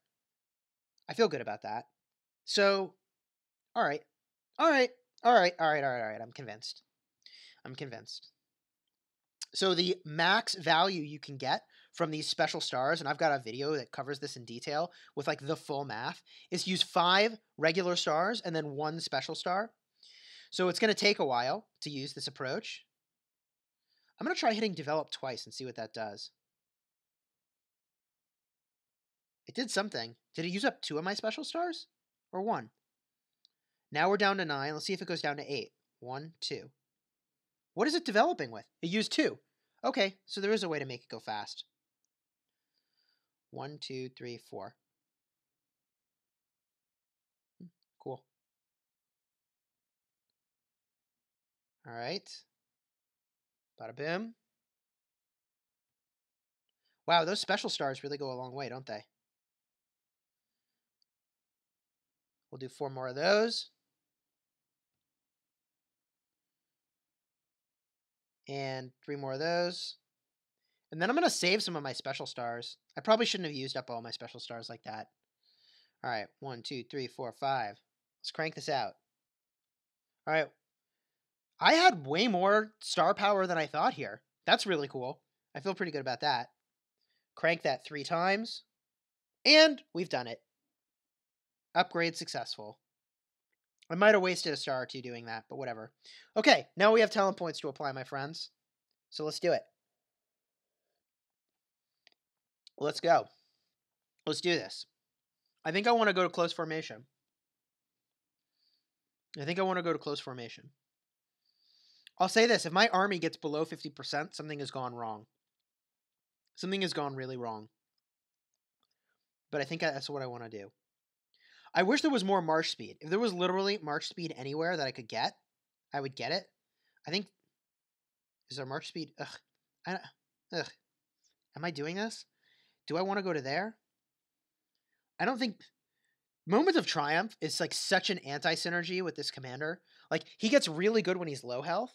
I feel good about that. So, all right. I'm convinced. So the max value you can get from these special stars, and I've got a video that covers this in detail with like the full math, is use 5 regular stars and then 1 special star. So it's going to take a while to use this approach. I'm going to try hitting develop twice and see what that does. It did something. Did it use up 2 of my special stars? Or 1? Now we're down to 9. Let's see if it goes down to 8. 1, 2. What is it developing with? It used 2. Okay, so there is a way to make it go fast. 1, 2, 3, 4. Cool. All right. Bada boom. Wow, those special stars really go a long way, don't they? We'll do 4 more of those. And 3 more of those. And then I'm going to save some of my special stars. I probably shouldn't have used up all my special stars like that. All right, 1, 2, 3, 4, 5. Let's crank this out. All right. I had way more star power than I thought here. That's really cool. I feel pretty good about that. Crank that 3 times. And we've done it. Upgrade successful. I might have wasted a star or 2 doing that, but whatever. Okay, now we have talent points to apply, my friends. So let's do it. Let's go. Let's do this. I think I want to go to close formation. I'll say this. If my army gets below 50%, something has gone wrong. Something has gone really wrong. but I think that's what I want to do. I wish there was more march speed. If there was literally march speed anywhere that I could get, I would get it. I think... Is there march speed? Ugh. Am I doing this? Do I want to go to there? I don't think... Moment of Triumph is like such an anti-synergy with this commander. Like, he gets really good when he's low health.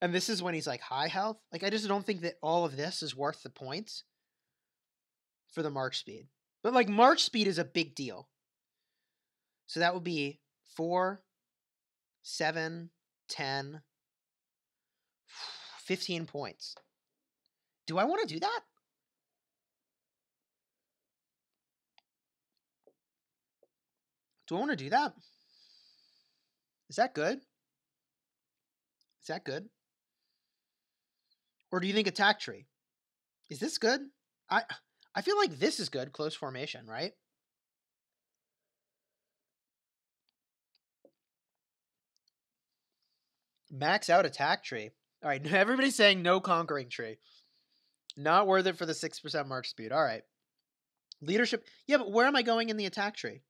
And this is when he's like high health. Like, I just don't think that all of this is worth the points for the march speed. But like, march speed is a big deal. So that would be 4, 7, 10, 15 points. Do I want to do that? Do I want to do that? Is that good? Is that good? Or do you think attack tree? Is this good? I feel like this is good, close formation, right? Max out attack tree. All right, everybody's saying no conquering tree. Not worth it for the 6% march speed. All right. Leadership. Yeah, but where am I going in the attack tree?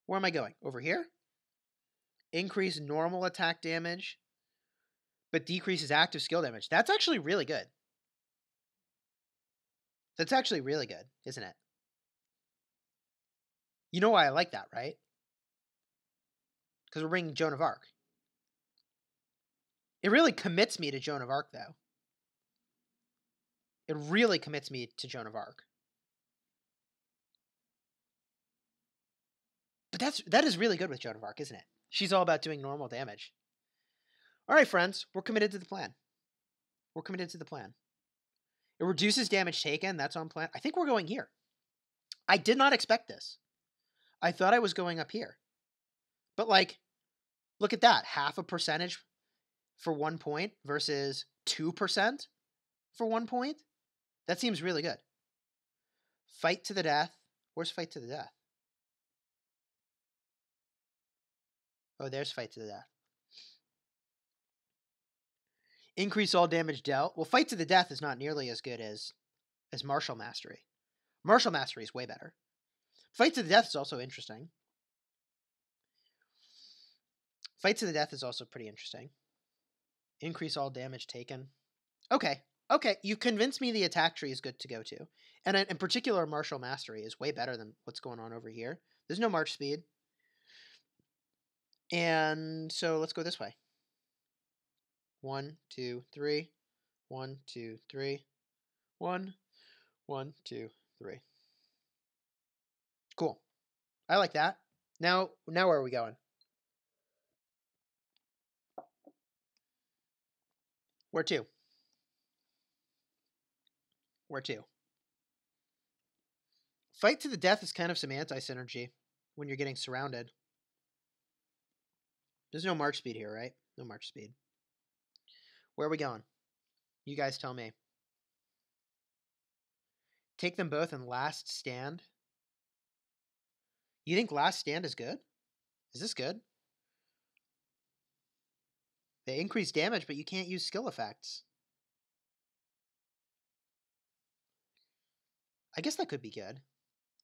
Where am I going? Over here? Increase normal attack damage, but decreases active skill damage. That's actually really good. That's actually really good, isn't it? You know why I like that, right? Because we're bringing Joan of Arc. It really commits me to Joan of Arc, though. It really commits me to Joan of Arc. But that is really good with Joan of Arc, isn't it? She's all about doing normal damage. All right, friends, we're committed to the plan. We're committed to the plan. It reduces damage taken. That's on plan. I think we're going here. I did not expect this. I thought I was going up here. But, like, look at that. 0.5% for 1 point versus 2% for 1 point. That seems really good. Fight to the death. Where's fight to the death? Oh, there's fight to the death. Increase all damage dealt. Well, fight to the death is not nearly as good as martial mastery. Martial mastery is way better. Fight to the death is also interesting. Fight to the death is also pretty interesting. Increase all damage taken. Okay. You convinced me the attack tree is good to go to. And in particular, martial mastery is way better than what's going on over here. There's no march speed. And so let's go this way. 1, 2, 3. 1, 2, 3. 1, 1, 2, 3. Cool. I like that. Now where are we going? Where to? Where to? Fight to the death is kind of some anti-synergy when you're getting surrounded. There's no march speed here, right? No march speed. Where are we going? You guys tell me. Take them both in last stand. You think last stand is good? Is this good? They increase damage, but you can't use skill effects. I guess that could be good.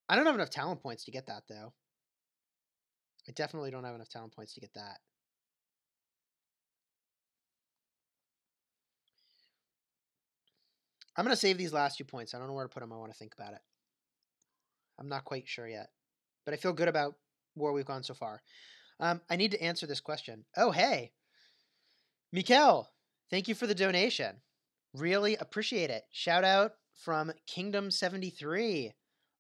I don't have enough talent points to get that, though. I definitely don't have enough talent points to get that. I'm going to save these last 2 points. I don't know where to put them. I want to think about it. I'm not quite sure yet. But I feel good about where we've gone so far. I need to answer this question. Oh, hey. Mikel, thank you for the donation. Really appreciate it. Shout out from Kingdom73.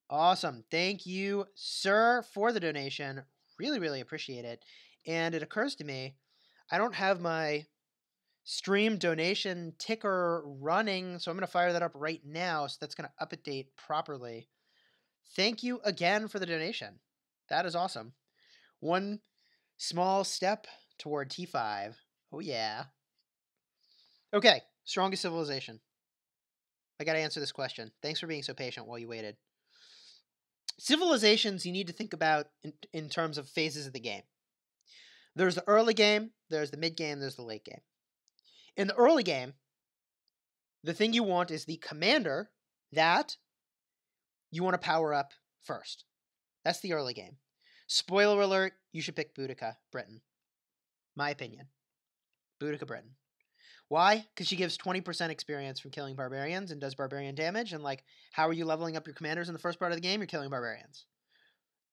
Awesome. Thank you, sir, for the donation. Really, really appreciate it. And it occurs to me, I don't have my stream donation ticker running, so I'm going to fire that up right now, so that's going to update properly. Thank you again for the donation. That is awesome. One small step toward T5. Oh, yeah. Okay, strongest civilization. I got to answer this question. Thanks for being so patient while you waited. Civilizations you need to think about in terms of phases of the game. There's the early game, there's the mid game, there's the late game. In the early game, the thing you want is the commander that you want to power up first. That's the early game. Spoiler alert, you should pick Boudica, Britain. My opinion. Boudica, Britain. Why? Because she gives 20% experience from killing barbarians and does barbarian damage. And like, how are you leveling up your commanders in the first part of the game? You're killing barbarians.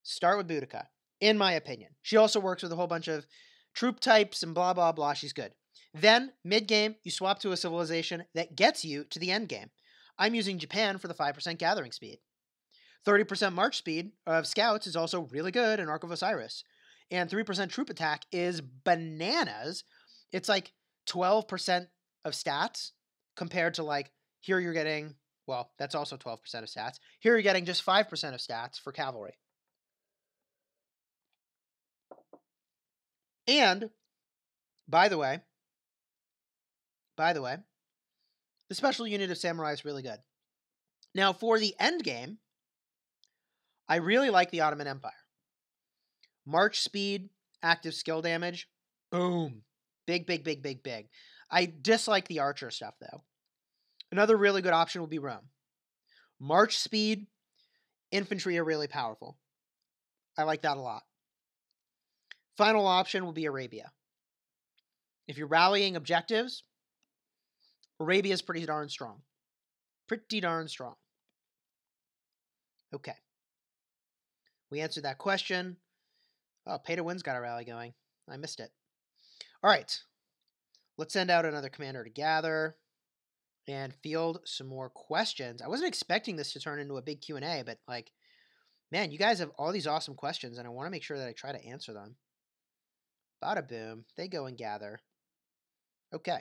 Start with Boudica, in my opinion. She also works with a whole bunch of troop types and blah, blah, blah. She's good. Then, mid-game, you swap to a civilization that gets you to the end game. I'm using Japan for the 5% gathering speed. 30% march speed of scouts is also really good in ARK of Osiris. And 3% troop attack is bananas. It's like 12% of stats compared to like, here you're getting, well, that's also 12% of stats. Here you're getting just 5% of stats for cavalry. And, by the way, the special unit of samurai is really good. Now, for the end game, I really like the Ottoman Empire. March speed, active skill damage, boom. Big, big, big, big, big. I dislike the archer stuff, though. Another really good option will be Rome. March speed, infantry are really powerful. I like that a lot. Final option will be Arabia. If you're rallying objectives, Arabia is pretty darn strong. Pretty darn strong. Okay. We answered that question. Oh, pay to win's got a rally going. I missed it. All right. Let's send out another commander to gather and field some more questions. I wasn't expecting this to turn into a big Q&A, but like, man, you guys have all these awesome questions, and I want to make sure that I try to answer them. Bada boom. They go and gather. Okay.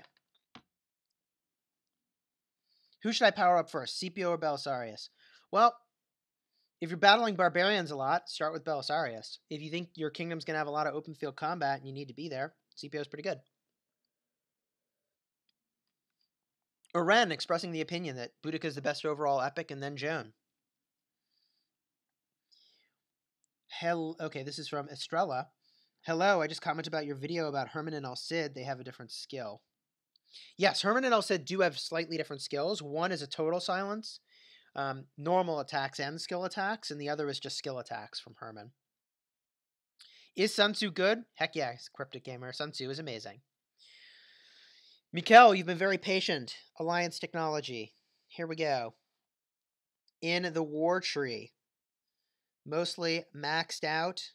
Who should I power up first, Scipio or Belisarius? Well, if you're battling barbarians a lot, start with Belisarius. If you think your kingdom's going to have a lot of open field combat and you need to be there, Scipio's pretty good. Oren expressing the opinion that Boudica is the best overall epic, and then Joan. Okay, this is from Estrella. Hello, I just commented about your video about Herman and El Cid. They have a different skill. Yes, Herman and El Cid do have slightly different skills. One is a total silence, normal attacks and skill attacks, and the other is just skill attacks from Herman. Is Sun Tzu good? Heck yeah, Cryptic Gamer. Sun Tzu is amazing. Mikkel, you've been very patient. Alliance Technology. Here we go. In the War Tree. Mostly maxed out.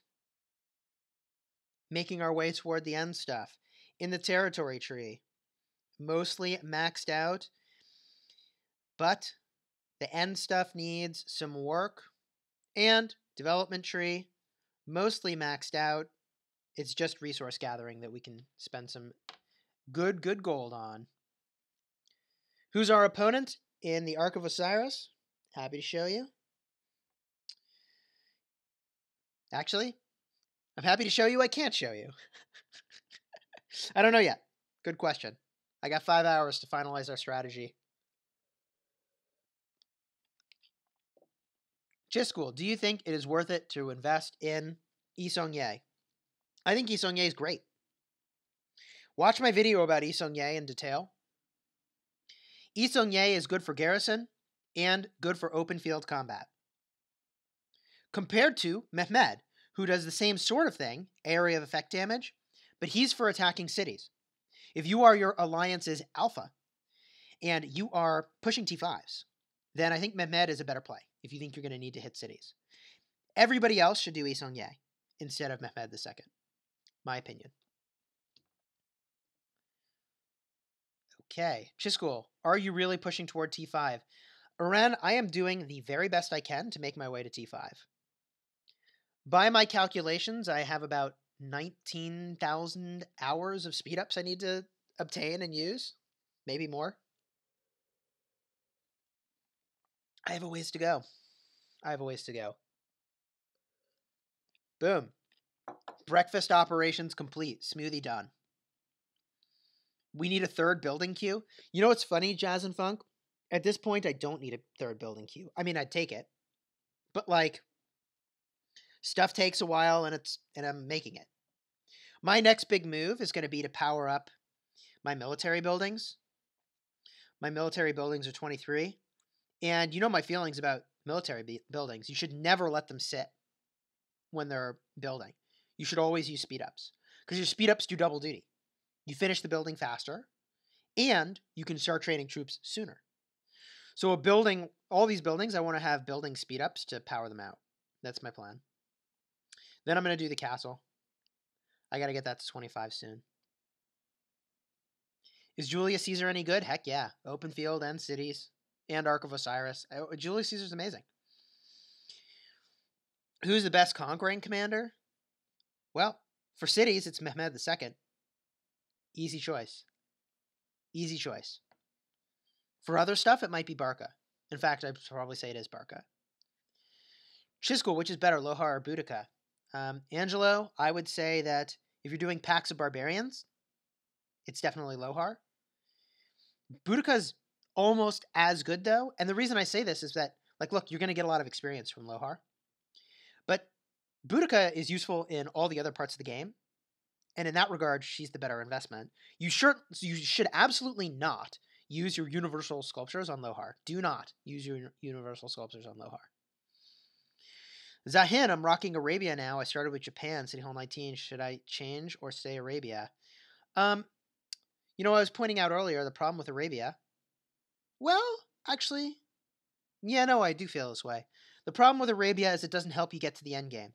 Making our way toward the end stuff. In the Territory Tree. Mostly maxed out. But the end stuff needs some work. And Development Tree. Mostly maxed out. It's just resource gathering that we can spend some good gold on. Who's our opponent in the ARK of Osiris? Happy to show you. Actually, I'm happy to show you. I can't show you. I don't know yet. Good question. I got 5 hours to finalize our strategy. Chisgule, do you think it is worth it to invest in Yi Seong-Ye? I think Yi Seong-Ye is great. Watch my video about Yi Seong-Ye in detail. Yi Seong-Ye is good for garrison and good for open field combat. Compared to Mehmed, who does the same sort of thing, area of effect damage, but he's for attacking cities. If you are your alliance's alpha and you are pushing T5s, then I think Mehmed is a better play if you think you're going to need to hit cities. Everybody else should do Yi Seong-Ye instead of Mehmed II. My opinion. Okay, Chisgule, are you really pushing toward T5? Oren, I am doing the very best I can to make my way to T5. By my calculations, I have about 19,000 hours of speed ups I need to obtain and use. Maybe more. I have a ways to go. Boom. Breakfast operations complete. Smoothie done. We need a third building queue. You know what's funny, Jazz and Funk? At this point, I don't need a third building queue. I mean, I'd take it. But, like, stuff takes a while, and I'm making it. My next big move is going to be to power up my military buildings. My military buildings are 23. And you know my feelings about military buildings, you should never let them sit when they're building. You should always use speed ups because your speed ups do double duty. You finish the building faster, and you can start training troops sooner. So a building, all these buildings, I want to have building speed ups to power them out. That's my plan. Then I'm going to do the castle. I got to get that to 25 soon. Is Julius Caesar any good? Heck yeah. Open field and cities and ARK of Osiris. Julius Caesar's amazing. Who's the best conquering commander? Well, for cities, it's Mehmed II. Easy choice. Easy choice. For other stuff, it might be Barca. In fact, I'd probably say it is Barca. Chisgule, which is better, Lohar or Boudica? Angelo, I would say that if you're doing packs of barbarians, it's definitely Lohar. Boudica's almost as good, though. And the reason I say this is that, like, look, you're going to get a lot of experience from Lohar. But Boudica is useful in all the other parts of the game. And in that regard, she's the better investment. You should absolutely not use your universal sculptures on Lohar. Do not use your universal sculptures on Lohar. Zahin, I'm rocking Arabia now. I started with Japan, City Hall 19. Should I change or stay Arabia? You know, I was pointing out earlier the problem with Arabia. Well, actually, yeah, no, I do feel this way. The problem with Arabia is it doesn't help you get to the end game.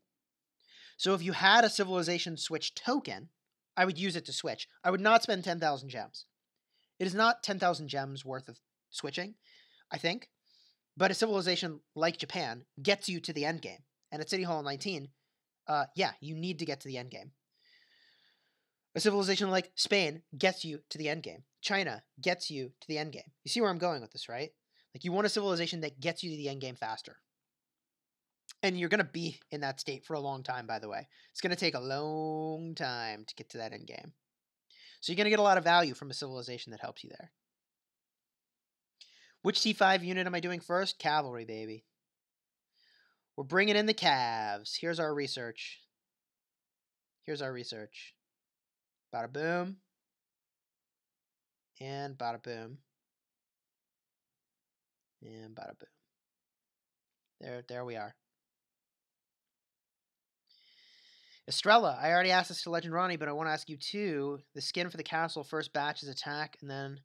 So if you had a civilization switch token, I would use it to switch. I would not spend 10,000 gems. It is not 10,000 gems worth of switching, I think. But a civilization like Japan gets you to the end game. And at City Hall 19, yeah, you need to get to the end game. A civilization like Spain gets you to the end game. China gets you to the end game. You see where I'm going with this, right? Like, you want a civilization that gets you to the end game faster. And you're going to be in that state for a long time, by the way. It's going to take a long time to get to that end game. So you're going to get a lot of value from a civilization that helps you there. Which T5 unit am I doing first? Cavalry, baby. We're bringing in the calves. Here's our research. Here's our research. Bada boom. And bada boom. And bada boom. There we are. Estrella, I already asked this to Legend Ronnie, but I want to ask you too. The skin for the castle, first batch is attack, and then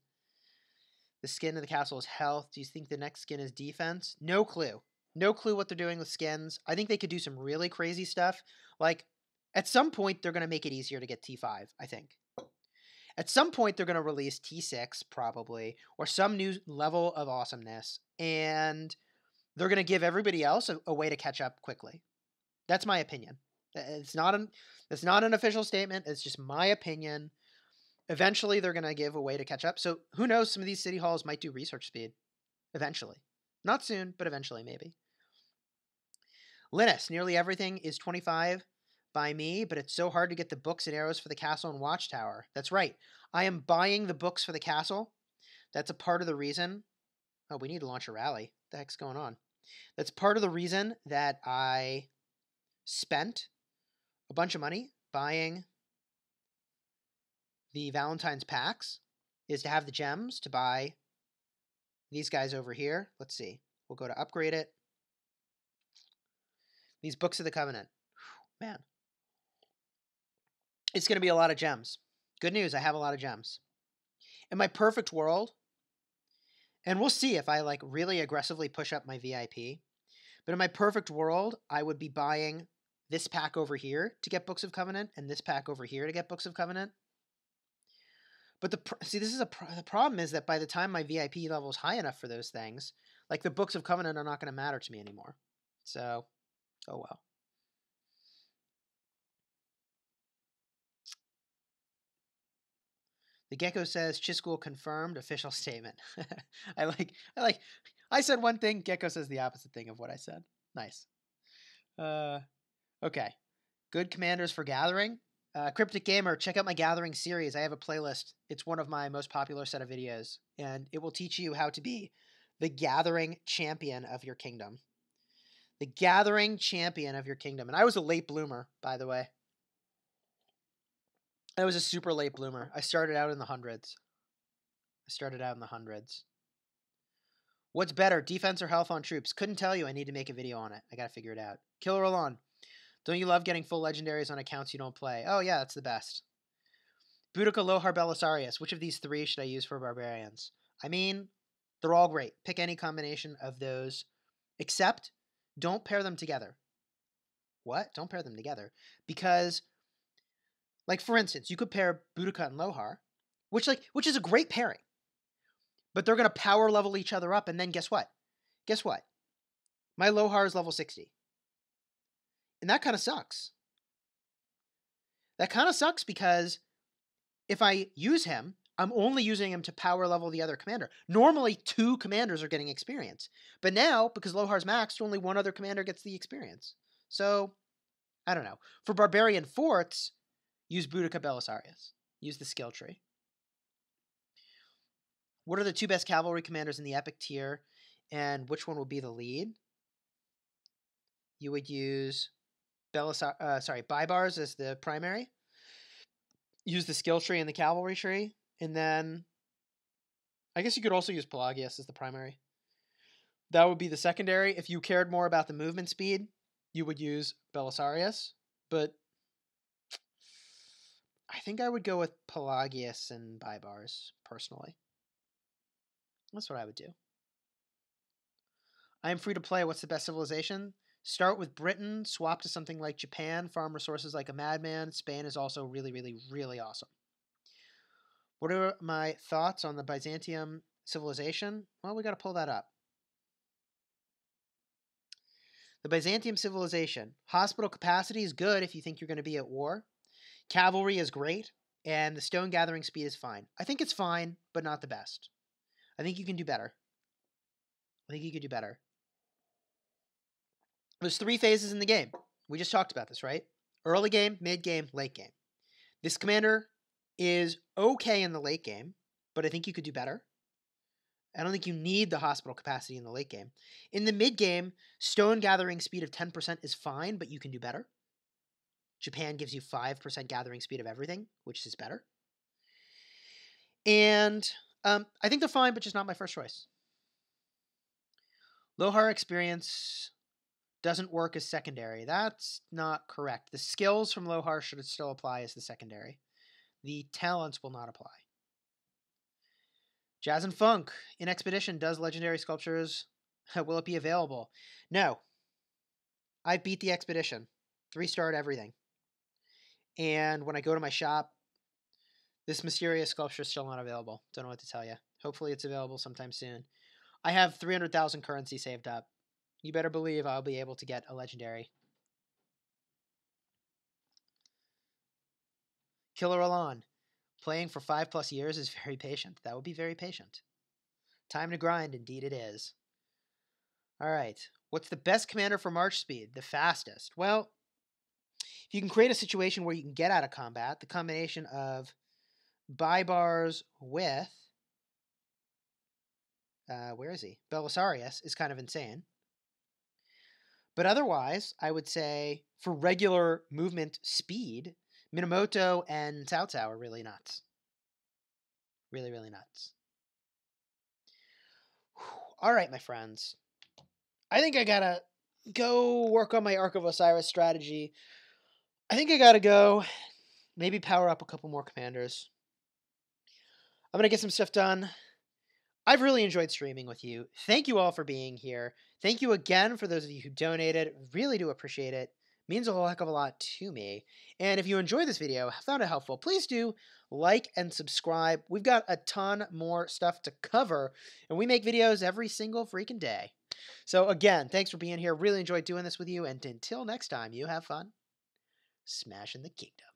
the skin of the castle is health. Do you think the next skin is defense? No clue. No clue what they're doing with skins. I think they could do some really crazy stuff. Like, at some point, they're going to make it easier to get T5, I think. At some point, they're going to release T6, probably, or some new level of awesomeness, and they're going to give everybody else a way to catch up quickly. That's my opinion. It's not an official statement. It's just my opinion. Eventually, they're going to give a way to catch up. So who knows? Some of these city halls might do research speed. Eventually. Not soon, but eventually, maybe. Linus, nearly everything is 25 by me, but it's so hard to get the books and arrows for the castle and watchtower. That's right. I am buying the books for the castle. That's a part of the reason. Oh, we need to launch a rally. What the heck's going on? That's part of the reason that I spent a bunch of money buying the Valentine's packs, is to have the gems to buy these guys over here. Let's see. We'll go to upgrade it. These Books of the Covenant. Man. It's going to be a lot of gems. Good news, I have a lot of gems. In my perfect world, and we'll see if I like really aggressively push up my VIP, but in my perfect world, I would be buying this pack over here to get Books of Covenant and this pack over here to get Books of Covenant. But the problem is that by the time my VIP level is high enough for those things, like the Books of Covenant are not going to matter to me anymore. So, oh well. The Gecko says Chisgule confirmed, official statement. I said one thing, Gecko says the opposite thing of what I said. Nice. Okay. Good commanders for gathering. Cryptic Gamer, check out my gathering series. I have a playlist. It's one of my most popular set of videos, and it will teach you how to be the gathering champion of your kingdom. The gathering champion of your kingdom. And I was a late bloomer, by the way. I was a super late bloomer. I started out in the hundreds. What's better, defense or health on troops? Couldn't tell you. I need to make a video on it. I gotta figure it out. Killer Alon. Don't you love getting full legendaries on accounts you don't play? Oh yeah, that's the best. Boudica, Lohar, Belisarius. Which of these three should I use for barbarians? I mean, they're all great. Pick any combination of those, except don't pair them together. What? Don't pair them together. Because, like, for instance, you could pair Boudica and Lohar, which is a great pairing. But they're going to power level each other up, and then guess what? Guess what? My Lohar is level 60. And that kind of sucks. That kind of sucks because if I use him, I'm only using him to power level the other commander. Normally, 2 commanders are getting experience. But now, because Lohar's maxed, only 1 other commander gets the experience. So, I don't know. For Barbarian Forts, use Boudica Belisarius. Use the skill tree. What are the 2 best cavalry commanders in the epic tier, and which one will be the lead? You would use Baibars as the primary. Use the skill tree and the cavalry tree, and then I guess you could also use Pelagius as the primary. That would be the secondary. If you cared more about the movement speed, you would use Belisarius, but I think I would go with Pelagius and Baibars, personally. That's what I would do. I am free to play. What's the best civilization? Start with Britain, swap to something like Japan, farm resources like a madman. Spain is also really, really, really awesome. What are my thoughts on the Byzantium civilization? Well, we got to pull that up. The Byzantium civilization. Hospital capacity is good if you think you're going to be at war. Cavalry is great, and the stone gathering speed is fine. I think it's fine, but not the best. I think you can do better. I think you could do better. There's 3 phases in the game. We just talked about this, right? Early game, mid game, late game. This commander is okay in the late game, but I think you could do better. I don't think you need the hospital capacity in the late game. In the mid game, stone gathering speed of 10% is fine, but you can do better. Japan gives you 5% gathering speed of everything, which is better. And I think they're fine, but just not my first choice. Lohar experience doesn't work as secondary. That's not correct. The skills from Lohar should still apply as the secondary. The talents will not apply. Jazz and Funk. In Expedition, does Legendary Sculptures, will it be available? No. I beat the Expedition. 3-starred everything. And when I go to my shop, this Mysterious Sculpture is still not available. Don't know what to tell you. Hopefully it's available sometime soon. I have 300,000 currency saved up. You better believe I'll be able to get a Legendary. Killer Alon. Playing for 5+ years is very patient. That would be very patient. Time to grind, indeed it is. All right. What's the best commander for march speed? The fastest. Well, if you can create a situation where you can get out of combat, the combination of Baibars with where is he? Belisarius is kind of insane. But otherwise, I would say for regular movement speed, Minamoto and Cao Cao are really nuts. Really, really nuts. All right, my friends. I think I gotta go work on my ARK of OSIRIS strategy. I think I gotta go maybe power up a couple more commanders. I'm gonna get some stuff done. I've really enjoyed streaming with you. Thank you all for being here. Thank you again for those of you who donated. Really do appreciate it. Means a whole heck of a lot to me. And if you enjoyed this video, found it helpful, please do like and subscribe. We've got a ton more stuff to cover, and we make videos every single freaking day. So again, thanks for being here. Really enjoyed doing this with you, and until next time, you have fun smashing the kingdom.